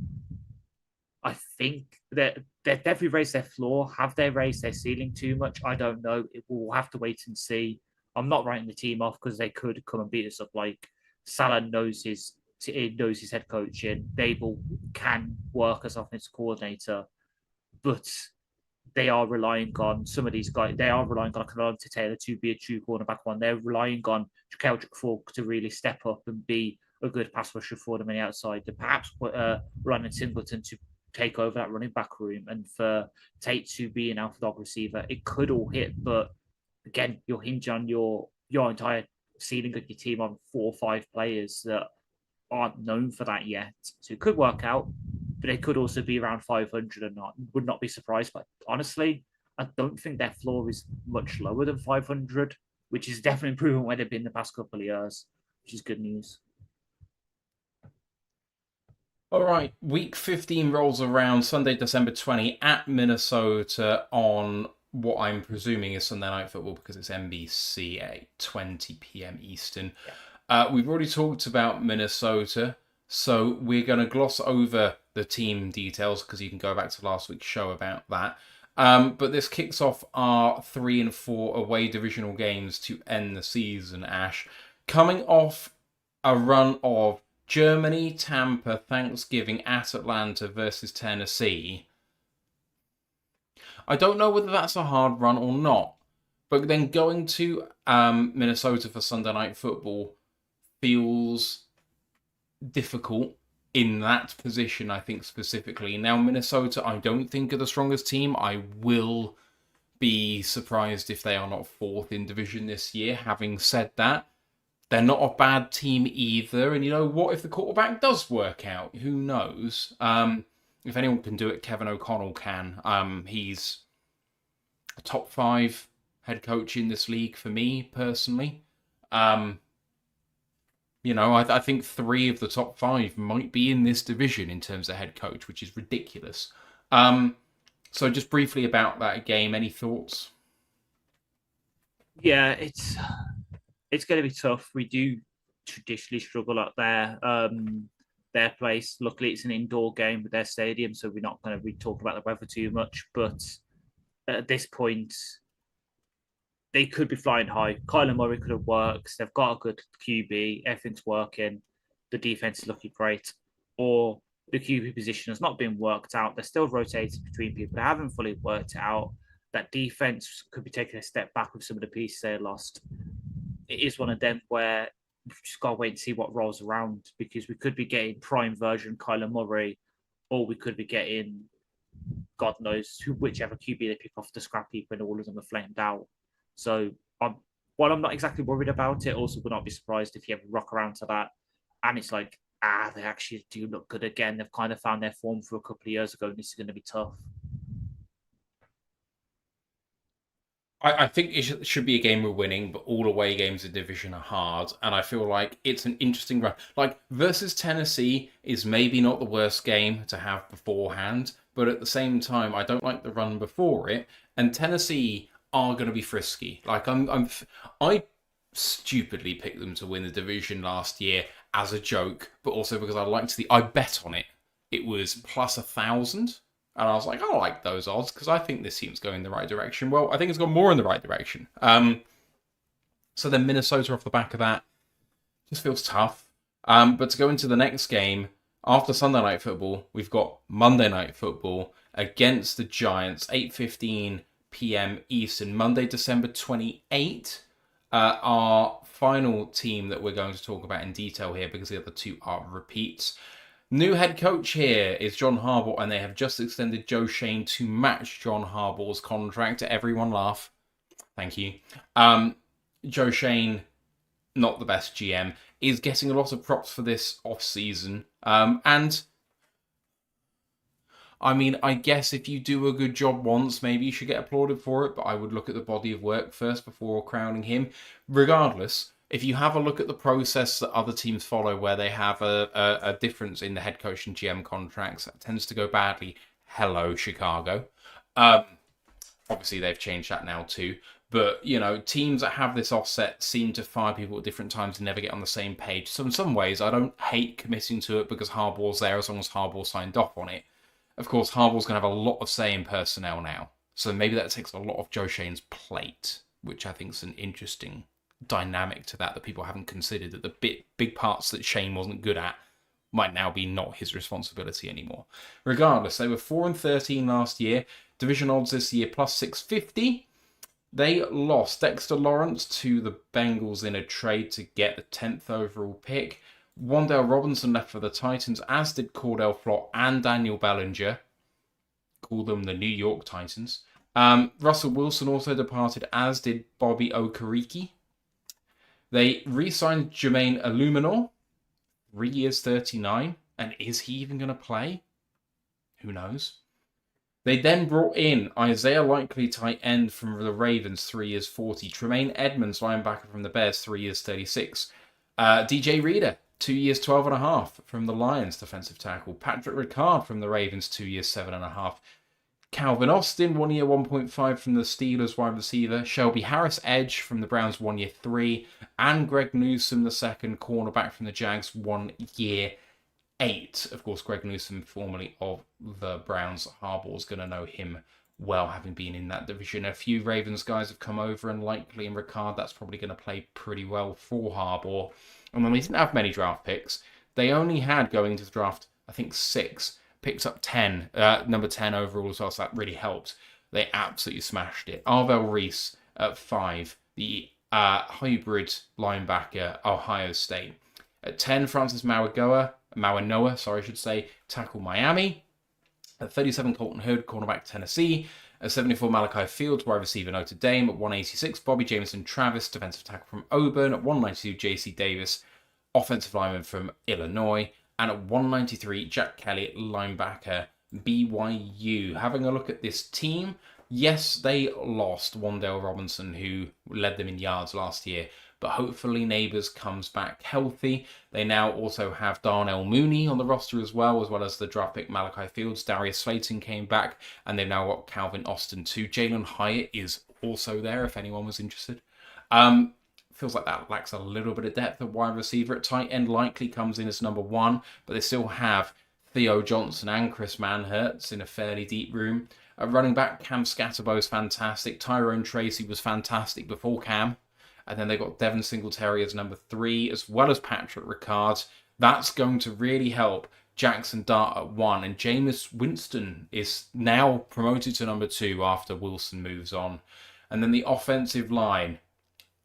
I think that they've definitely raised their floor. Have they raised their ceiling too much? I don't know. We'll have to wait and see. I'm not writing the team off because they could come and beat us up. Like, Salah knows his head coach, and Dable can work as offensive coordinator, but they are relying on some of these guys. They are relying on Alonzo Taylor to be a true cornerback one. They're relying on Keldrick Falk to really step up and be a good pass rusher for them on the outside. To perhaps put Ryan Singleton to take over that running back room, and for Tate to be an alpha dog receiver. It could all hit, but again, you'll hinge on your entire ceiling of your team on 4 or 5 players that aren't known for that yet. So it could work out, but they could also be around 500 or not. Would not be surprised. But honestly, I don't think their floor is much lower than 500, which is definitely improvement where they've been the past couple of years, which is good news. All right, week 15 rolls around Sunday, December 20 at Minnesota on what I'm presuming is Sunday Night Football because it's NBC at 20 p.m. Eastern. Yeah. We've already talked about Minnesota, so we're going to gloss over the team details because you can go back to last week's show about that. But this kicks off our 3 and 4 away divisional games to end the season, Ash. Coming off a run of Germany, Tampa, Thanksgiving at Atlanta versus Tennessee. I don't know whether that's a hard run or not. But then going to Minnesota for Sunday Night Football feels difficult in that position, I think, specifically. Now, Minnesota, I don't think are the strongest team. I will be surprised if they are not 4th in division this year. Having said that, they're not a bad team either. And you know what? If the quarterback does work out, who knows? If anyone can do it, Kevin O'Connell can. He's a top 5 head coach in this league for me, personally. You know, I think 3 of the top 5 might be in this division in terms of head coach, which is ridiculous. So just briefly about that game, any thoughts? Yeah, it's going to be tough. We do traditionally struggle at their place. Luckily, it's an indoor game with their stadium, so we're not going to be talking about the weather too much. But at this point, they could be flying high. Kyler Murray could have worked. They've got a good QB. Everything's working. The defense is looking great. Or the QB position has not been worked out. They're still rotating between people. They haven't fully worked out. That defense could be taking a step back with some of the pieces they lost. It is one of them where we've just got to wait and see what rolls around, because we could be getting prime version Kyler Murray, or we could be getting, God knows, whichever QB they pick off the scrap heap when all of them are flamed out. So while I'm not exactly worried about it, also would not be surprised if you ever rock around to that and it's like, they actually do look good again. They've kind of found their form for a couple of years ago, and this is going to be tough. I think it should be a game we're winning, but all away games in division are hard, and I feel like it's an interesting run. Like, versus Tennessee is maybe not the worst game to have beforehand, but at the same time, I don't like the run before it, and Tennessee are going to be frisky. Like, I stupidly picked them to win the division last year as a joke, but also because I bet on it. It was plus 1,000. And I was like, I like those odds because I think this team's going in the right direction. Well, I think it's gone more in the right direction. So then Minnesota off the back of that just feels tough. But to go into the next game, after Sunday Night Football, we've got Monday Night Football against the Giants, 8:15 p.m. Eastern, Monday, December 28th. Our final team that we're going to talk about in detail here, because the other two are repeats. New head coach here is John Harbaugh, and they have just extended Joe Schoen to match John Harbaugh's contract. Everyone laugh. Thank you. Joe Schoen, not the best GM, is getting a lot of props for this off-season. And I mean, I guess if you do a good job once, maybe you should get applauded for it, but I would look at the body of work first before crowning him. Regardless, if you have a look at the process that other teams follow where they have a difference in the head coach and GM contracts, that tends to go badly. Hello, Chicago. Obviously, they've changed that now too. But, you know, teams that have this offset seem to fire people at different times and never get on the same page. So in some ways, I don't hate committing to it because Harbaugh's there as long as Harbaugh signed off on it. Of course, Harbaugh's going to have a lot of say in personnel now. So maybe that takes a lot of Joe Schoen's plate, which I think is an interesting dynamic to that people haven't considered, that the big parts that Schoen wasn't good at might now be not his responsibility anymore. Regardless, they were 4-13 last year. Division odds this year plus 650. They lost Dexter Lawrence to the Bengals in a trade to get the 10th overall pick. Wan'Dale Robinson left for the Titans, as did Cordell Flott and Daniel Bellinger. Call them the New York Titans. Russell Wilson also departed, as did Bobby Okereke. They re-signed Jermaine Illuminor, 3 years, 39. And is he even going to play? Who knows? They then brought in Isaiah Likely, tight end from the Ravens, 3 years, 40. Tremaine Edmonds, linebacker from the Bears, 3 years, 36. DJ Reader, 2 years, 12.5 from the Lions, defensive tackle. Patrick Ricard from the Ravens, 2 years, 7.5. Calvin Austin, 1 year, 1.5 from the Steelers, wide receiver. Shelby Harris, edge from the Browns, 1 year, 3. And Greg Newsome, the second cornerback from the Jags, 1 year, 8. Of course, Greg Newsome, formerly of the Browns. Harbaugh's going to know him well, having been in that division. A few Ravens guys have come over, and Likely and Ricard, that's probably going to play pretty well for Harbaugh. And then they didn't have many draft picks. They only had, going into the draft, I think 6. Picked up 10, number 10 overall as well, so that really helped. They absolutely smashed it. Arvell Reese at 5, the hybrid linebacker, Ohio State. At 10, Francis Mauigoa, tackle Miami. At 37, Colton Hood, cornerback Tennessee. At 74, Malachi Fields, wide receiver Notre Dame. At 186, Bobby Jameson Travis, defensive tackle from Auburn. At 192, J.C. Davis, offensive lineman from Illinois. And at 193, Jack Kelly, linebacker, BYU. Having a look at this team, yes, they lost Wan'Dale Robinson, who led them in yards last year, but hopefully Neighbors comes back healthy. They now also have Darnell Mooney on the roster as well as the draft pick Malachi Fields. Darius Slayton came back, and they've now got Calvin Austin too. Jalen Hyatt is also there, if anyone was interested. Feels like that lacks a little bit of depth at wide receiver. At tight end, Likely comes in as number 1, but they still have Theo Johnson and Chris Manhertz in a fairly deep room. At running back, Cam Scatterbo is fantastic. Tyrone Tracy was fantastic before Cam. And then they've got Devin Singletary as number 3, as well as Patrick Ricard. That's going to really help Jackson Dart at 1. And Jameis Winston is now promoted to number 2 after Wilson moves on. And then the offensive line,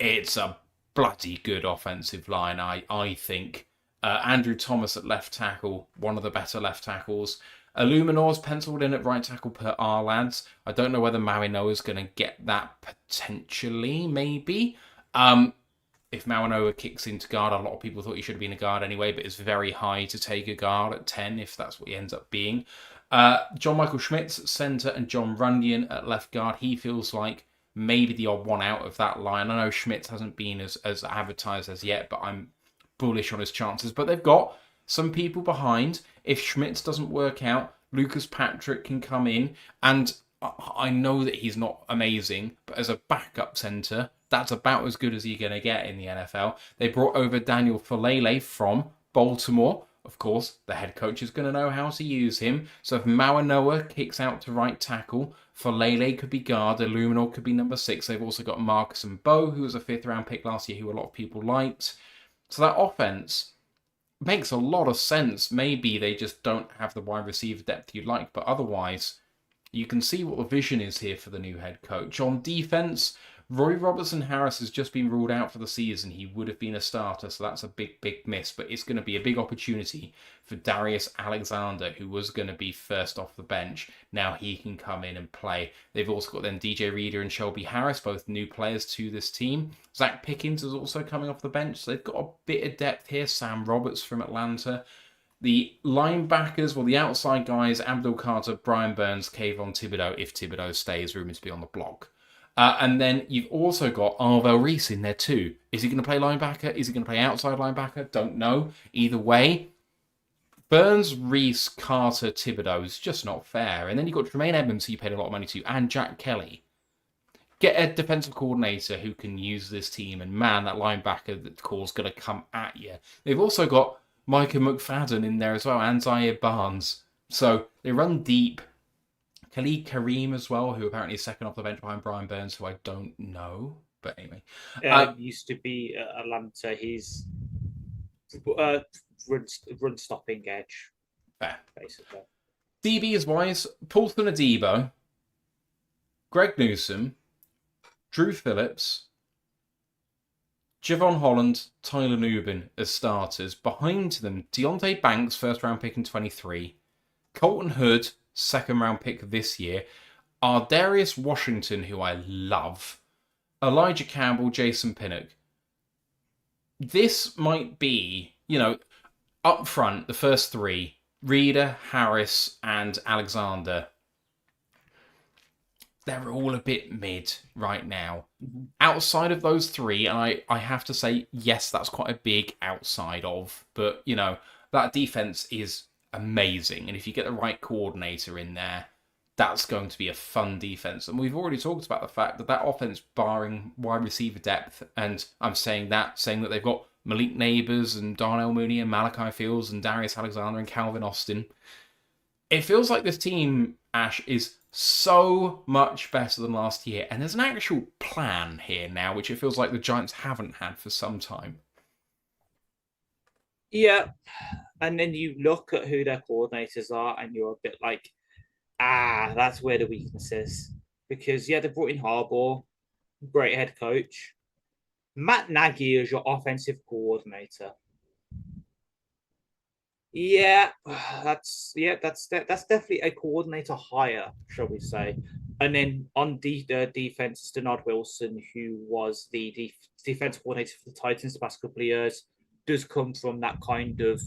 it's a bloody good offensive line, I think. Andrew Thomas at left tackle, one of the better left tackles. Illuminor's penciled in at right tackle per our lads. I don't know whether Marinoa's going to get that potentially, maybe. If Marinoa kicks into guard, a lot of people thought he should have been a guard anyway, but it's very high to take a guard at 10 if that's what he ends up being. John Michael Schmitz at centre and John Runyon at left guard. He feels like maybe the odd one out of that line. I know Schmitz hasn't been as advertised as yet, but I'm bullish on his chances. But they've got some people behind. If Schmitz doesn't work out, Lucas Patrick can come in. And I know that he's not amazing, but as a backup centre, that's about as good as you're going to get in the NFL. They brought over Daniel Falele from Baltimore, Of course, the head coach is going to know how to use him. So if Mawanoa kicks out to right tackle, Falele could be guard, Illuminor could be number 6. They've also got Marcus and Bo, who was a 5th round pick last year, who a lot of people liked. So that offense makes a lot of sense. Maybe they just don't have the wide receiver depth you'd like, but otherwise, you can see what the vision is here for the new head coach. On defense, Roy Robertson Harris has just been ruled out for the season. He would have been a starter, so that's a big, big miss. But it's going to be a big opportunity for Darius Alexander, who was going to be first off the bench. Now he can come in and play. They've also got then DJ Reader and Shelby Harris, both new players to this team. Zach Pickens is also coming off the bench, so they've got a bit of depth here. Sam Roberts from Atlanta. The linebackers, well, the outside guys, Abdul Carter, Brian Burns, Kayvon Thibodeau, if Thibodeau stays, rumoured to be on the block. And then you've also got Arvell Reese in there too. Is he going to play linebacker? Is he going to play outside linebacker? Don't know. Either way, Burns, Reese, Carter, Thibodeau is just not fair. And then you've got Tremaine Edmonds, who you paid a lot of money to, and Jack Kelly. Get a defensive coordinator who can use this team, and man, that linebacker call's going to come at you. They've also got Micah McFadden in there as well, and Zaire Barnes. So they run deep. Khalid Kareem as well, who apparently is second off the bench behind Brian Burns, who I don't know. But anyway. Used to be Atlanta. He's run stopping edge. Fair. Basically. DBs wise, Paulson Adebo, Greg Newsome, Drew Phillips, Javon Holland, Tyler Nubin as starters. Behind them, Deontay Banks, first round pick in 23. Colton Hood, second round pick this year. Ardarius Washington, who I love. Elijah Campbell, Jason Pinnock. This might be, up front, the first 3. Reader, Harris, and Alexander. They're all a bit mid right now. Mm-hmm. Outside of those 3, and I have to say, yes, that's quite a big outside of, but, that defense is amazing. And if you get the right coordinator in there, that's going to be a fun defense. And we've already talked about the fact that offense, barring wide receiver depth, and I'm saying that they've got Malik Neighbors and Darnell Mooney and Malachi Fields and Darius Alexander and Calvin Austin. It feels like this team, Ash, is so much better than last year. And there's an actual plan here now, which it feels like the Giants haven't had for some time. Yeah. And then you look at who their coordinators are and you're a bit like, that's where the weakness is. Because, they brought in Harbaugh, great head coach. Matt Nagy is your offensive coordinator. Yeah, that's definitely a coordinator hire, shall we say. And then on the defense, Denard Wilson, who was the defense coordinator for the Titans the past couple of years, does come from that kind of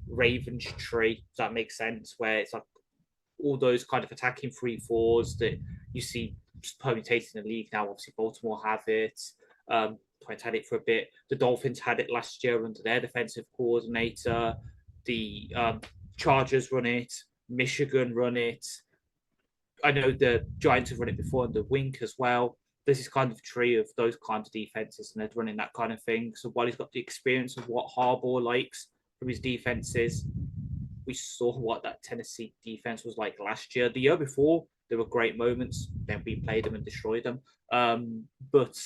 Ravens tree. Does that make sense? Where it's like all those kind of attacking 3-4s that you see permutated in the league now. Obviously, Baltimore have it. Titans had it for a bit. The Dolphins had it last year under their defensive coordinator. The Chargers run it. Michigan run it. I know the Giants have run it before under Wink as well. There's this kind of tree of those kinds of defenses, and they're running that kind of thing. So while he's got the experience of what Harbaugh likes from his defenses, we saw what that Tennessee defense was like last year. The year before, there were great moments. Then we played them and destroyed them. But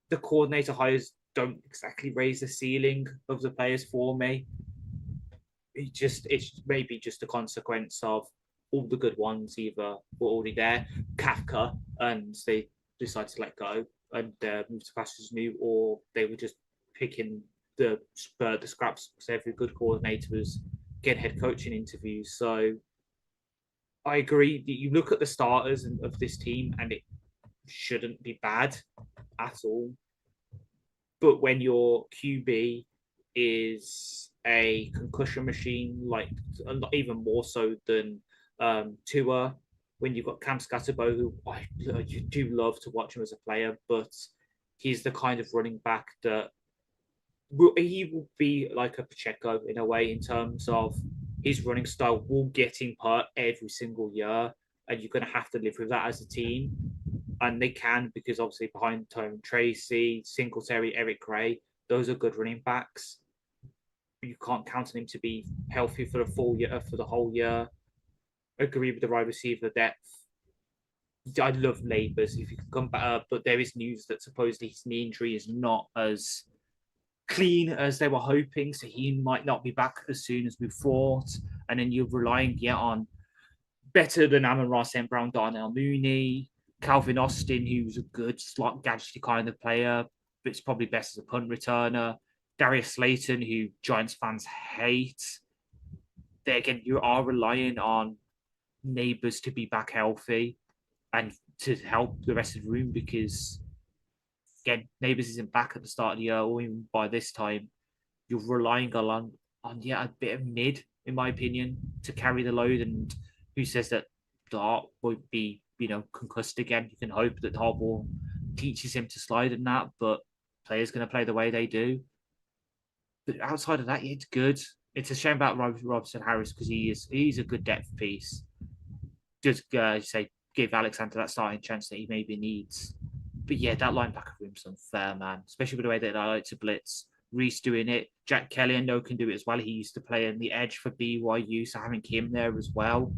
the coordinator hires don't exactly raise the ceiling of the players for me. It's maybe just a consequence of all the good ones either were already there, Kafka, and they decided to let go and move to pastures new, or they were just picking the scraps because every good coordinator was getting head coaching interviews. So I agree. You look at the starters of this team, and it shouldn't be bad at all. But when your QB is a concussion machine, like even more so than Tua, when you've got Cam Scatterbo, who I do love to watch him as a player, but he's the kind of running back that he will be like a Pacheco in a way in terms of his running style will get him hurt every single year, and you're going to have to live with that as a team. And they can, because obviously behind Tone Tracy, Singletary, Eric Gray, those are good running backs. you can't count on him to be healthy for the full year, for the whole year. Agree with the wide receiver depth. I love Labours if you could come back, but there is news that supposedly his knee injury is not as clean as they were hoping, so he might not be back as soon as we thought. And then you're relying on better than Amon-Ra St. Brown, Darnell Mooney, Calvin Austin, who's a good slot gadgety kind of player, but it's probably best as a punt returner. Darius Slayton, who Giants fans hate. There again, you are relying on Neighbours to be back healthy and to help the rest of the room because, again, Neighbours isn't back at the start of the year or even by this time. You're relying on a bit of mid, in my opinion, to carry the load. And who says that Dart won't be, concussed again? You can hope that Harbaugh teaches him to slide in that, but players going to play the way they do. But outside of that, it's good. It's a shame about Robson Harris because he's a good depth piece. Just give Alexander that starting chance that he maybe needs. But yeah, that linebacker room's unfair, man. Especially with the way that I like to blitz. Reese doing it. Jack Kelly, I know, can do it as well. He used to play in the edge for BYU, so having him there as well.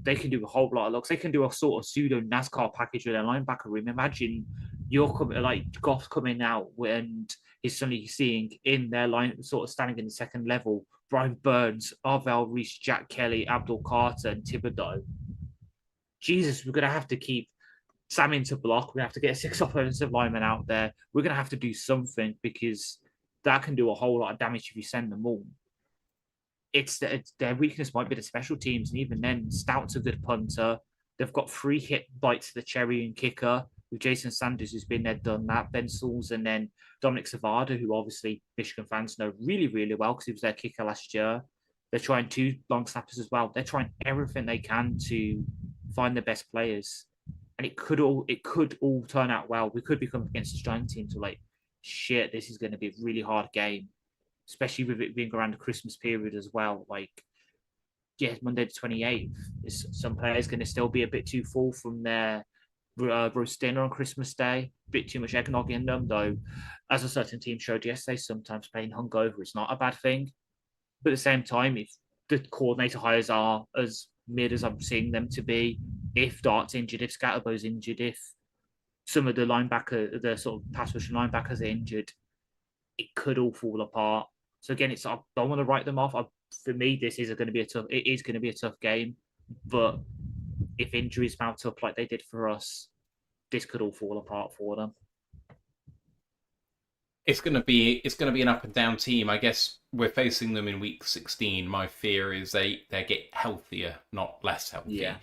They can do a whole lot of looks. They can do a sort of pseudo NASCAR package with their linebacker room. Imagine you're coming like Goff coming out and he's suddenly seeing in their line, sort of standing in the second level, Brian Burns, Arvell Reese, Jack Kelly, Abdul Carter, and Thibodeau. Jesus, we're going to have to keep Sam into block. We have to get 6 offensive linemen out there. We're going to have to do something because that can do a whole lot of damage if you send them all. Their weakness might be the special teams, and even then, Stout's a good punter. They've got 3 hit bites to the cherry and kicker with Jason Sanders, who's been there, done that, Ben Sauls, and then Dominic Savada, who obviously Michigan fans know really, really well because he was their kicker last year. They're trying 2 long snappers as well. They're trying everything they can to find the best players, and it could all turn out well. We could be coming against a Giant team to shit. This is going to be a really hard game, especially with it being around the Christmas period as well. Monday the 28th. Some players going to still be a bit too full from their roast dinner on Christmas Day. A bit too much eggnog in them, though. As a certain team showed yesterday, sometimes playing hungover is not a bad thing. But at the same time, if the coordinator hires are as mid as I'm seeing them to be, if Dart's injured, if Scatterbow's injured, if some of the sort of pass rushing linebackers are injured, it could all fall apart. So again, I don't want to write them off. For me, it is going to be a tough game. But if injuries mount up like they did for us, this could all fall apart for them. It's going to be an up and down team. I guess we're facing them in week 16. My fear is they get healthier, not less healthy. Yeah.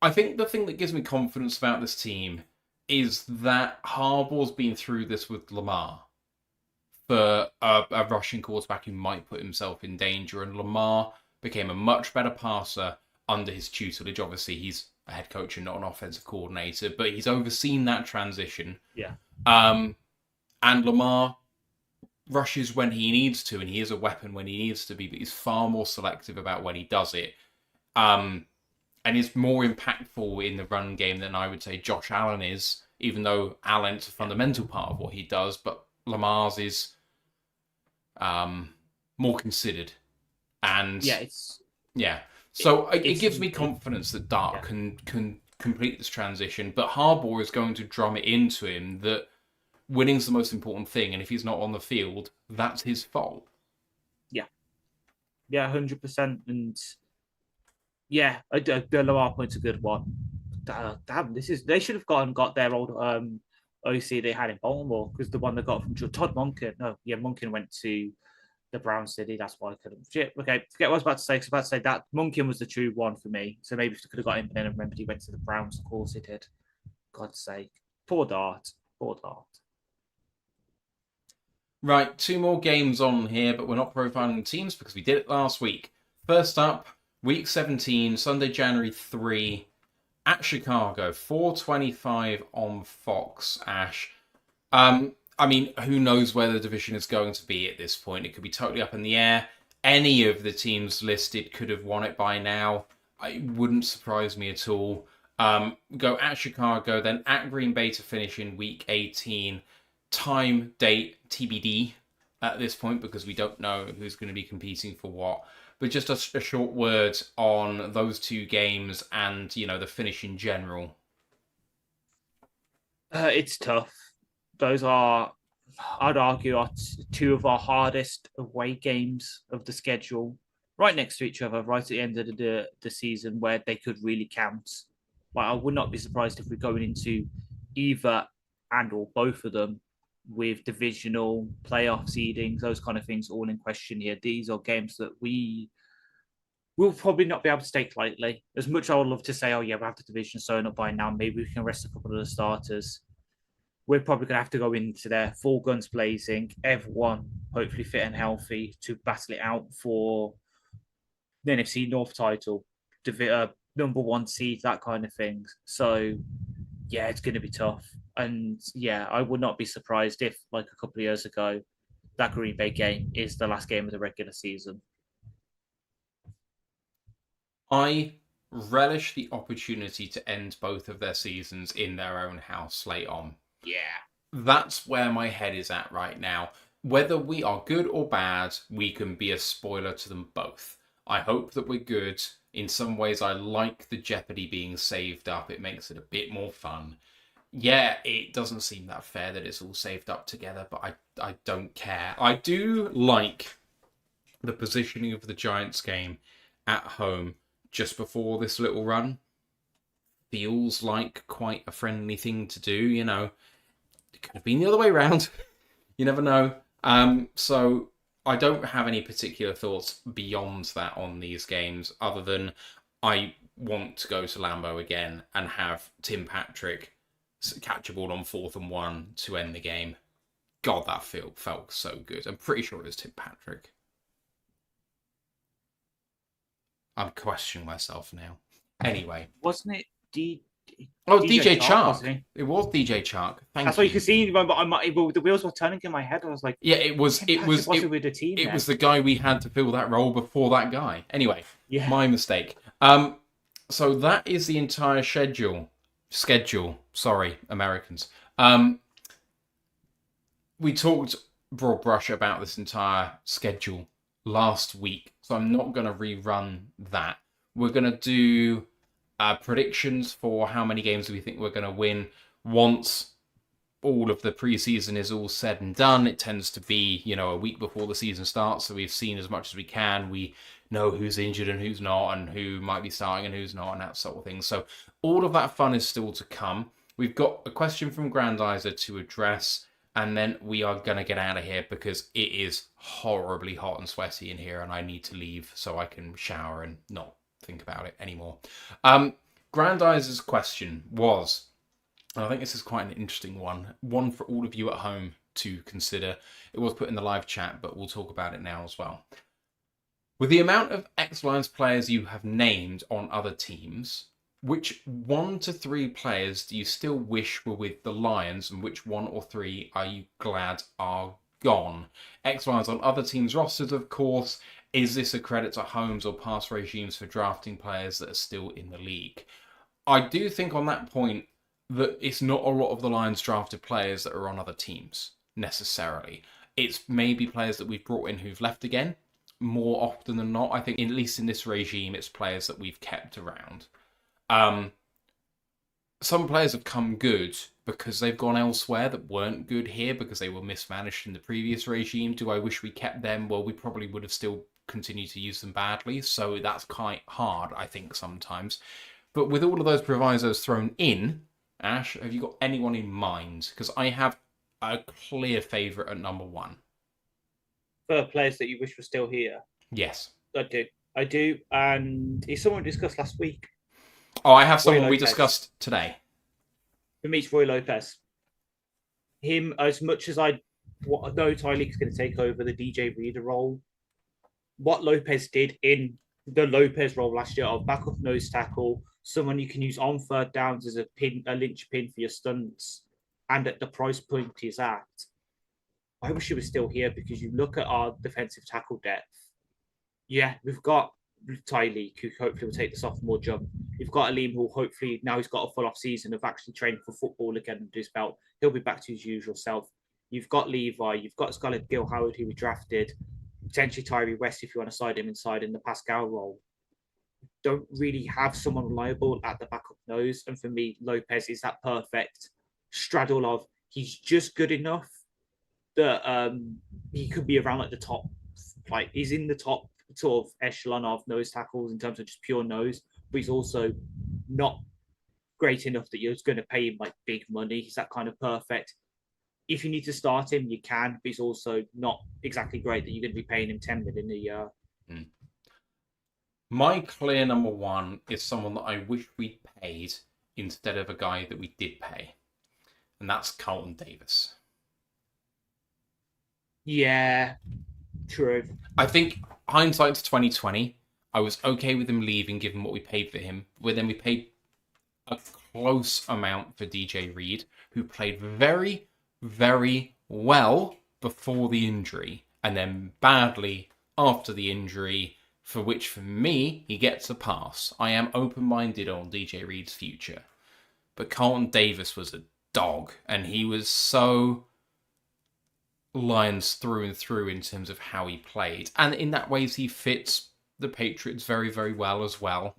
I think the thing that gives me confidence about this team is that Harbaugh's been through this with Lamar for a rushing quarterback who might put himself in danger, and Lamar became a much better passer under his tutelage. Obviously, he's a head coach and not an offensive coordinator, but he's overseen that transition. Yeah. And Lamar rushes when he needs to, and he is a weapon when he needs to be, but he's far more selective about when he does it. And is more impactful in the run game than I would say Josh Allen is, even though Allen's a fundamental part of what he does, but Lamar's is more considered. And so it gives me confidence that Dart can complete this transition, but Harbaugh is going to drum it into him that winning's the most important thing, and if he's not on the field, that's his fault. Yeah, 100%. And yeah, the Lamar point's a good one. Damn, they should have got their old OC they had in Baltimore, because the one they got from Todd Monken. Monken went to the Brown City. That's why I couldn't. Shit. Okay, forget what I was about to say. Because I was about to say that Monken was the true one for me. So maybe if they could have got him then and remembered he went to the Browns, of course he did. God's sake, poor Dart. Right, 2 more games on here, but we're not profiling the teams because we did it last week. First up, week 17, Sunday, January 3, at Chicago, 4:25 on Fox, Ash. I mean, who knows where the division is going to be at this point? It could be totally up in the air. Any of the teams listed could have won it by now. It wouldn't surprise me at all. Go at Chicago, then at Green Bay to finish in week 18. Time, date, TBD. at this point because we don't know who's going to be competing for what. But just a short word on those two games and, the finish in general. It's tough. Those are, I'd argue, are two of our hardest away games of the schedule, right next to each other, right at the end of the season, where they could really count. Like, I would not be surprised if we're going into either and or both of them with divisional playoff seedings, those kind of things, all in question here. These are games that we will probably not be able to take lightly. As much as I would love to say, oh yeah, we have the division sewn up by now, maybe we can rest a couple of the starters. We're probably going to have to go into there full guns blazing, everyone hopefully fit and healthy to battle it out for the NFC North title, number one seed, that kind of thing. So, yeah, it's going to be tough. And yeah, I would not be surprised if, like a couple of years ago, that Green Bay game is the last game of the regular season. I relish the opportunity to end both of their seasons in their own house late on. Yeah. That's where my head is at right now. Whether we are good or bad, we can be a spoiler to them both. I hope that we're good. In some ways, I like the Jeopardy being saved up. It makes it a bit more fun. Yeah, it doesn't seem that fair that it's all saved up together, but I don't care. I do like the positioning of the Giants game at home just before this little run. Feels like quite a friendly thing to do, It could have been the other way around. You never know. So I don't have any particular thoughts beyond that on these games, other than I want to go to Lambeau again and have Tim Patrick catch a ball on 4th and 1 to end the game. God, that felt so good. I'm pretty sure it was Tim Patrick. I'm questioning myself now. Anyway. Wasn't it DJ Chark. It was DJ Chark. That's what you can see. But the wheels were turning in my head. I was like, yeah, it was the guy we had to fill that role before that guy. Anyway, yeah. My mistake. So that is the entire schedule. Sorry, Americans. We talked broad brush about this entire schedule last week, so I'm not going to rerun that. We're going to do predictions for how many games we think we're going to win once all of the preseason is all said and done. It tends to be, a week before the season starts, so we've seen as much as we can. We know who's injured and who's not, and who might be starting and who's not, and that sort of thing. So all of that fun is still to come. We've got a question from Grandizer to address, and then we are going to get out of here because it is horribly hot and sweaty in here, and I need to leave so I can shower and not think about it anymore. Grandizer's question was, and I think this is quite an interesting one for all of you at home to consider. It was put in the live chat, but we'll talk about it now as well. With the amount of X-Lions players you have named on other teams, which 1 to 3 players do you still wish were with the Lions, and which 1 or 3 are you glad are gone? X-Lions on other teams' rosters, of course. Is this a credit to homes or past regimes for drafting players that are still in the league? I do think on that point that it's not a lot of the Lions drafted players that are on other teams, necessarily. It's maybe players that we've brought in who've left again, more often than not. I think, at least in this regime, it's players that we've kept around. Some players have come good because they've gone elsewhere that weren't good here because they were mismanaged in the previous regime. Do I wish we kept them? Well, we probably would have still continued to use them badly, so that's quite hard, I think, sometimes. But with all of those provisos thrown in, Ash, have you got anyone in mind? Because I have a clear favourite at number 1. For players that you wish were still here? Yes. I do. And it's someone we discussed last week. Oh, I have someone we discussed today. For me, it's Roy Lopez. Him, as much as I know Tyleek's going to take over the DJ Reader role, what Lopez did in the Lopez role last year of backup nose tackle, someone you can use on third downs as a linchpin for your stunts, and at the price point he's at, I wish he was still here, because you look at our defensive tackle depth. Yeah, we've got Tyleek, who hopefully will take the sophomore jump. We've got Aleem, who hopefully, now he's got a full off season of actually training for football again under his belt, he'll be back to his usual self. You've got Levi, you've got Scarlett Gill Howard, who we drafted, potentially Tyree West if you want to side him inside in the Pascal role. Don't really have someone reliable at the backup nose. And for me, Lopez is that perfect straddle of he's just good enough that he could be around like the top, like he's in the top sort of echelon of nose tackles in terms of just pure nose, but he's also not great enough that you're going to pay him like big money. He's that kind of perfect. If you need to start him, you can, but he's also not exactly great that you're going to be paying him 10 million a year. My clear number one is someone that I wish we'd paid instead of a guy that we did pay, and that's Carlton Davis. Yeah, true. I think hindsight's 2020. I was okay with him leaving, given what we paid for him. But then we paid a close amount for DJ Reed, who played very, very well before the injury, and then badly after the injury, for which, for me, he gets a pass. I am open-minded on DJ Reed's future. But Carlton Davis was a dog, and he was so Lions through and through in terms of how he played. And in that ways, he fits the Patriots very, very well as well.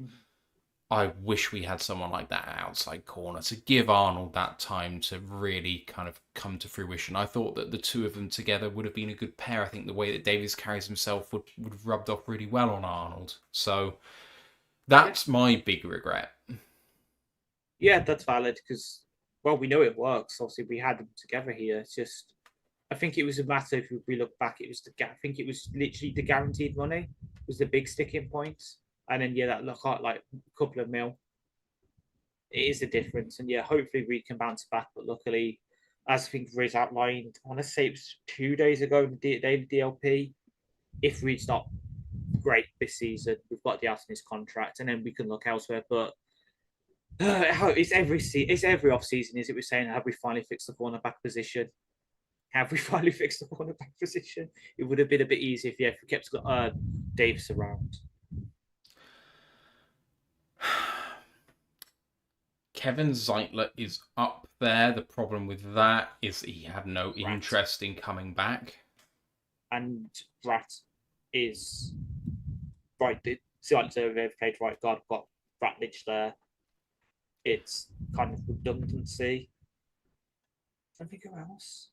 I wish we had someone like that outside corner to give Arnold that time to really kind of come to fruition. I thought that the two of them together would have been a good pair. I think the way that Davis carries himself would have rubbed off really well on Arnold. So that's my big regret. Yeah, that's valid because, well, we know it works. Obviously, we had them together here. It's just, I think it was a matter, if we look back, I think it was literally the guaranteed money was the big sticking point. And then, yeah, that look like a couple of mil. It is the difference. And yeah, hopefully we can bounce back. But luckily, as I think Riz outlined, I want to say it was 2 days ago, the day of the DLP, if Reed's not great this season, we've got the out in his contract and then we can look elsewhere. But it's every off season, is it? We're saying, have we finally fixed the cornerback position? Have we finally fixed the cornerback position? It would have been a bit easier if we kept Davis around. Kevin Zeitler is up there. The problem with that is he had no interest in coming back. And Rat is right. Zeitler, they've played right guard, got Ratledge there. It's kind of redundancy. I think who else?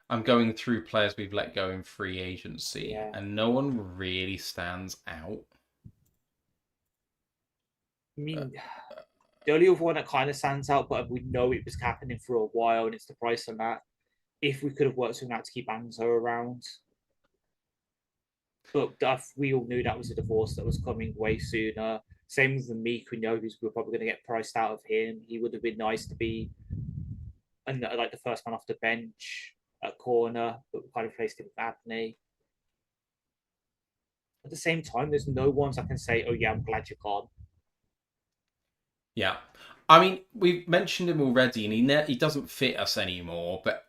I'm going through players we've let go in free agency, and no one really stands out. I mean, the only other one that kind of stands out, but we know it was happening for a while, and it's the price on that. If we could have worked something out to keep Anzo around. But we all knew that was a divorce that was coming way sooner. Same with the Meek, we know we're probably going to get priced out of him. He would have been nice to be like the first man off the bench at corner, but we kind of placed him with Abney. At the same time, there's no ones I can say, oh yeah, I'm glad you're gone. Yeah. I mean, we've mentioned him already, and he doesn't fit us anymore, but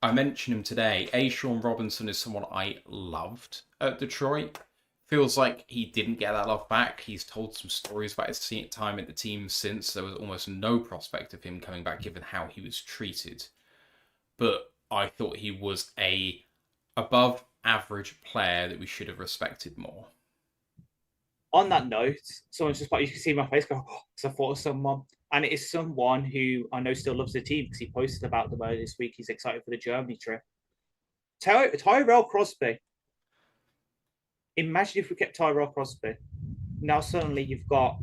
I mentioned him today. Sean Robinson is someone I loved at Detroit. Feels like he didn't get that love back. He's told some stories about his time at the team since. There was almost no prospect of him coming back given how he was treated. But I thought he was a above average player that we should have respected more. On that note, someone's just you can see my face go, because I thought of someone. And it is someone who I know still loves the team because he posted about them earlier this week. He's excited for the Germany trip. Tyrell Crosby. Imagine if we kept Tyrell Crosby. Now suddenly you've got,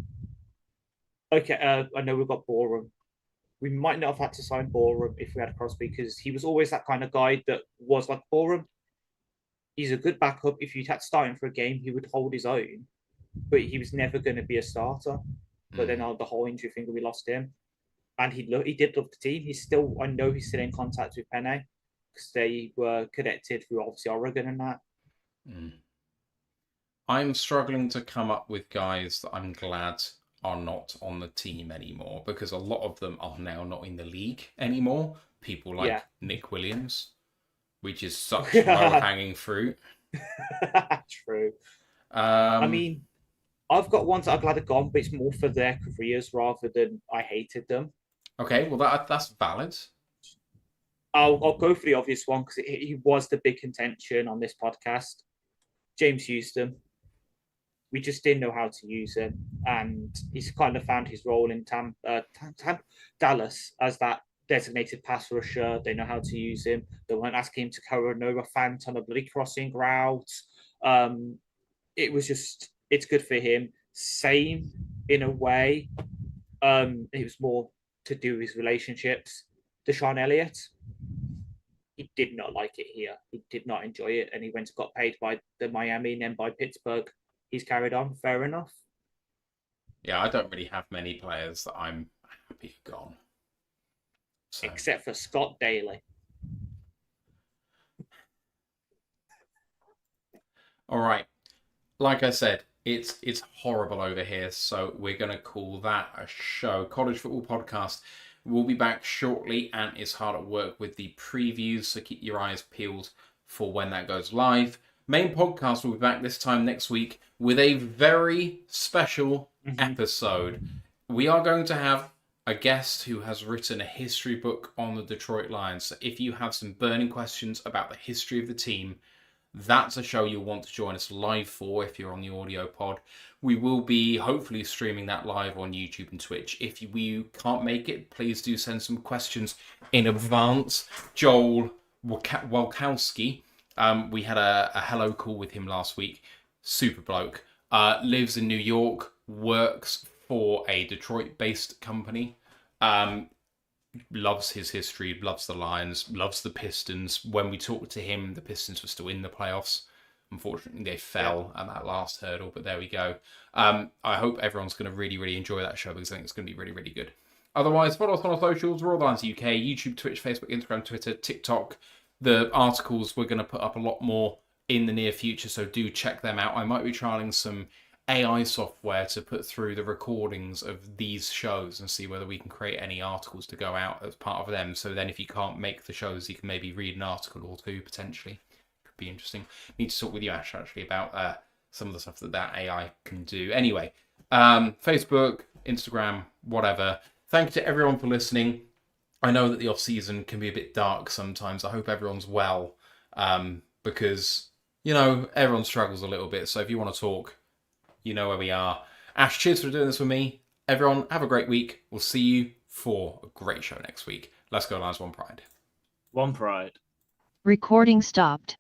I know we've got Boreham. We might not have had to sign Boreham if we had Crosby because he was always that kind of guy that was like Boreham. He's a good backup. If you had to start him for a game, he would hold his own. But he was never going to be a starter. But then the whole injury thing, we lost him. And he did love the team. I know he's still in contact with Penne because they were connected through obviously Oregon and that. I'm struggling to come up with guys that I'm glad are not on the team anymore because a lot of them are now not in the league anymore. People like Nick Williams, which is such low-hanging fruit. True. I mean, I've got ones that I'm glad are gone, but it's more for their careers rather than I hated them. Okay, well that's valid. I'll go for the obvious one because he was the big contention on this podcast. James Houston. We just didn't know how to use him, and he's kind of found his role in Dallas as that designated pass rusher. They know how to use him. They weren't asking him to cover Noah Fant on a bloody crossing route. It's good for him. Same in a way. It was more to do with his relationships. Deshaun Elliott, he did not like it here. He did not enjoy it, and he went and got paid by the Miami and then by Pittsburgh. He's carried on. Fair enough. Yeah, I don't really have many players that I'm happy gone. So. Except for Scott Daly. All right. Like I said, it's horrible over here, so we're going to call that a show. College Football Podcast. We'll be back shortly, and it's hard at work with the previews, so keep your eyes peeled for when that goes live. Main podcast will be back this time next week with a very special episode. We are going to have a guest who has written a history book on the Detroit Lions. So if you have some burning questions about the history of the team, that's a show you'll want to join us live for if you're on the audio pod. We will be hopefully streaming that live on YouTube and Twitch. If you can't make it, please do send some questions in advance. Joel Walkowski, we had a hello call with him last week. Super bloke. Lives in New York, works for a Detroit-based company. Loves his history, loves the Lions, loves the Pistons. When we talked to him, the Pistons were still in the playoffs. Unfortunately, they fell at that last hurdle, but there we go. I hope everyone's going to really, really enjoy that show because I think it's going to be really, really good. Otherwise, follow us on our socials. We're all Lions UK, YouTube, Twitch, Facebook, Instagram, Twitter, TikTok. The articles, we're going to put up a lot more in the near future, so do check them out. I might be trialing some AI software to put through the recordings of these shows and see whether we can create any articles to go out as part of them. So then if you can't make the shows, you can maybe read an article or two, potentially. Could be interesting. Need to talk with you, Ash, actually, about some of the stuff that AI can do. Anyway, Facebook, Instagram, whatever. Thank you to everyone for listening. I know that the off-season can be a bit dark sometimes. I hope everyone's well because, everyone struggles a little bit. So if you want to talk, you know where we are. Ash, cheers for doing this with me. Everyone, have a great week. We'll see you for a great show next week. Let's go, Lions. One Pride. One Pride. Recording stopped.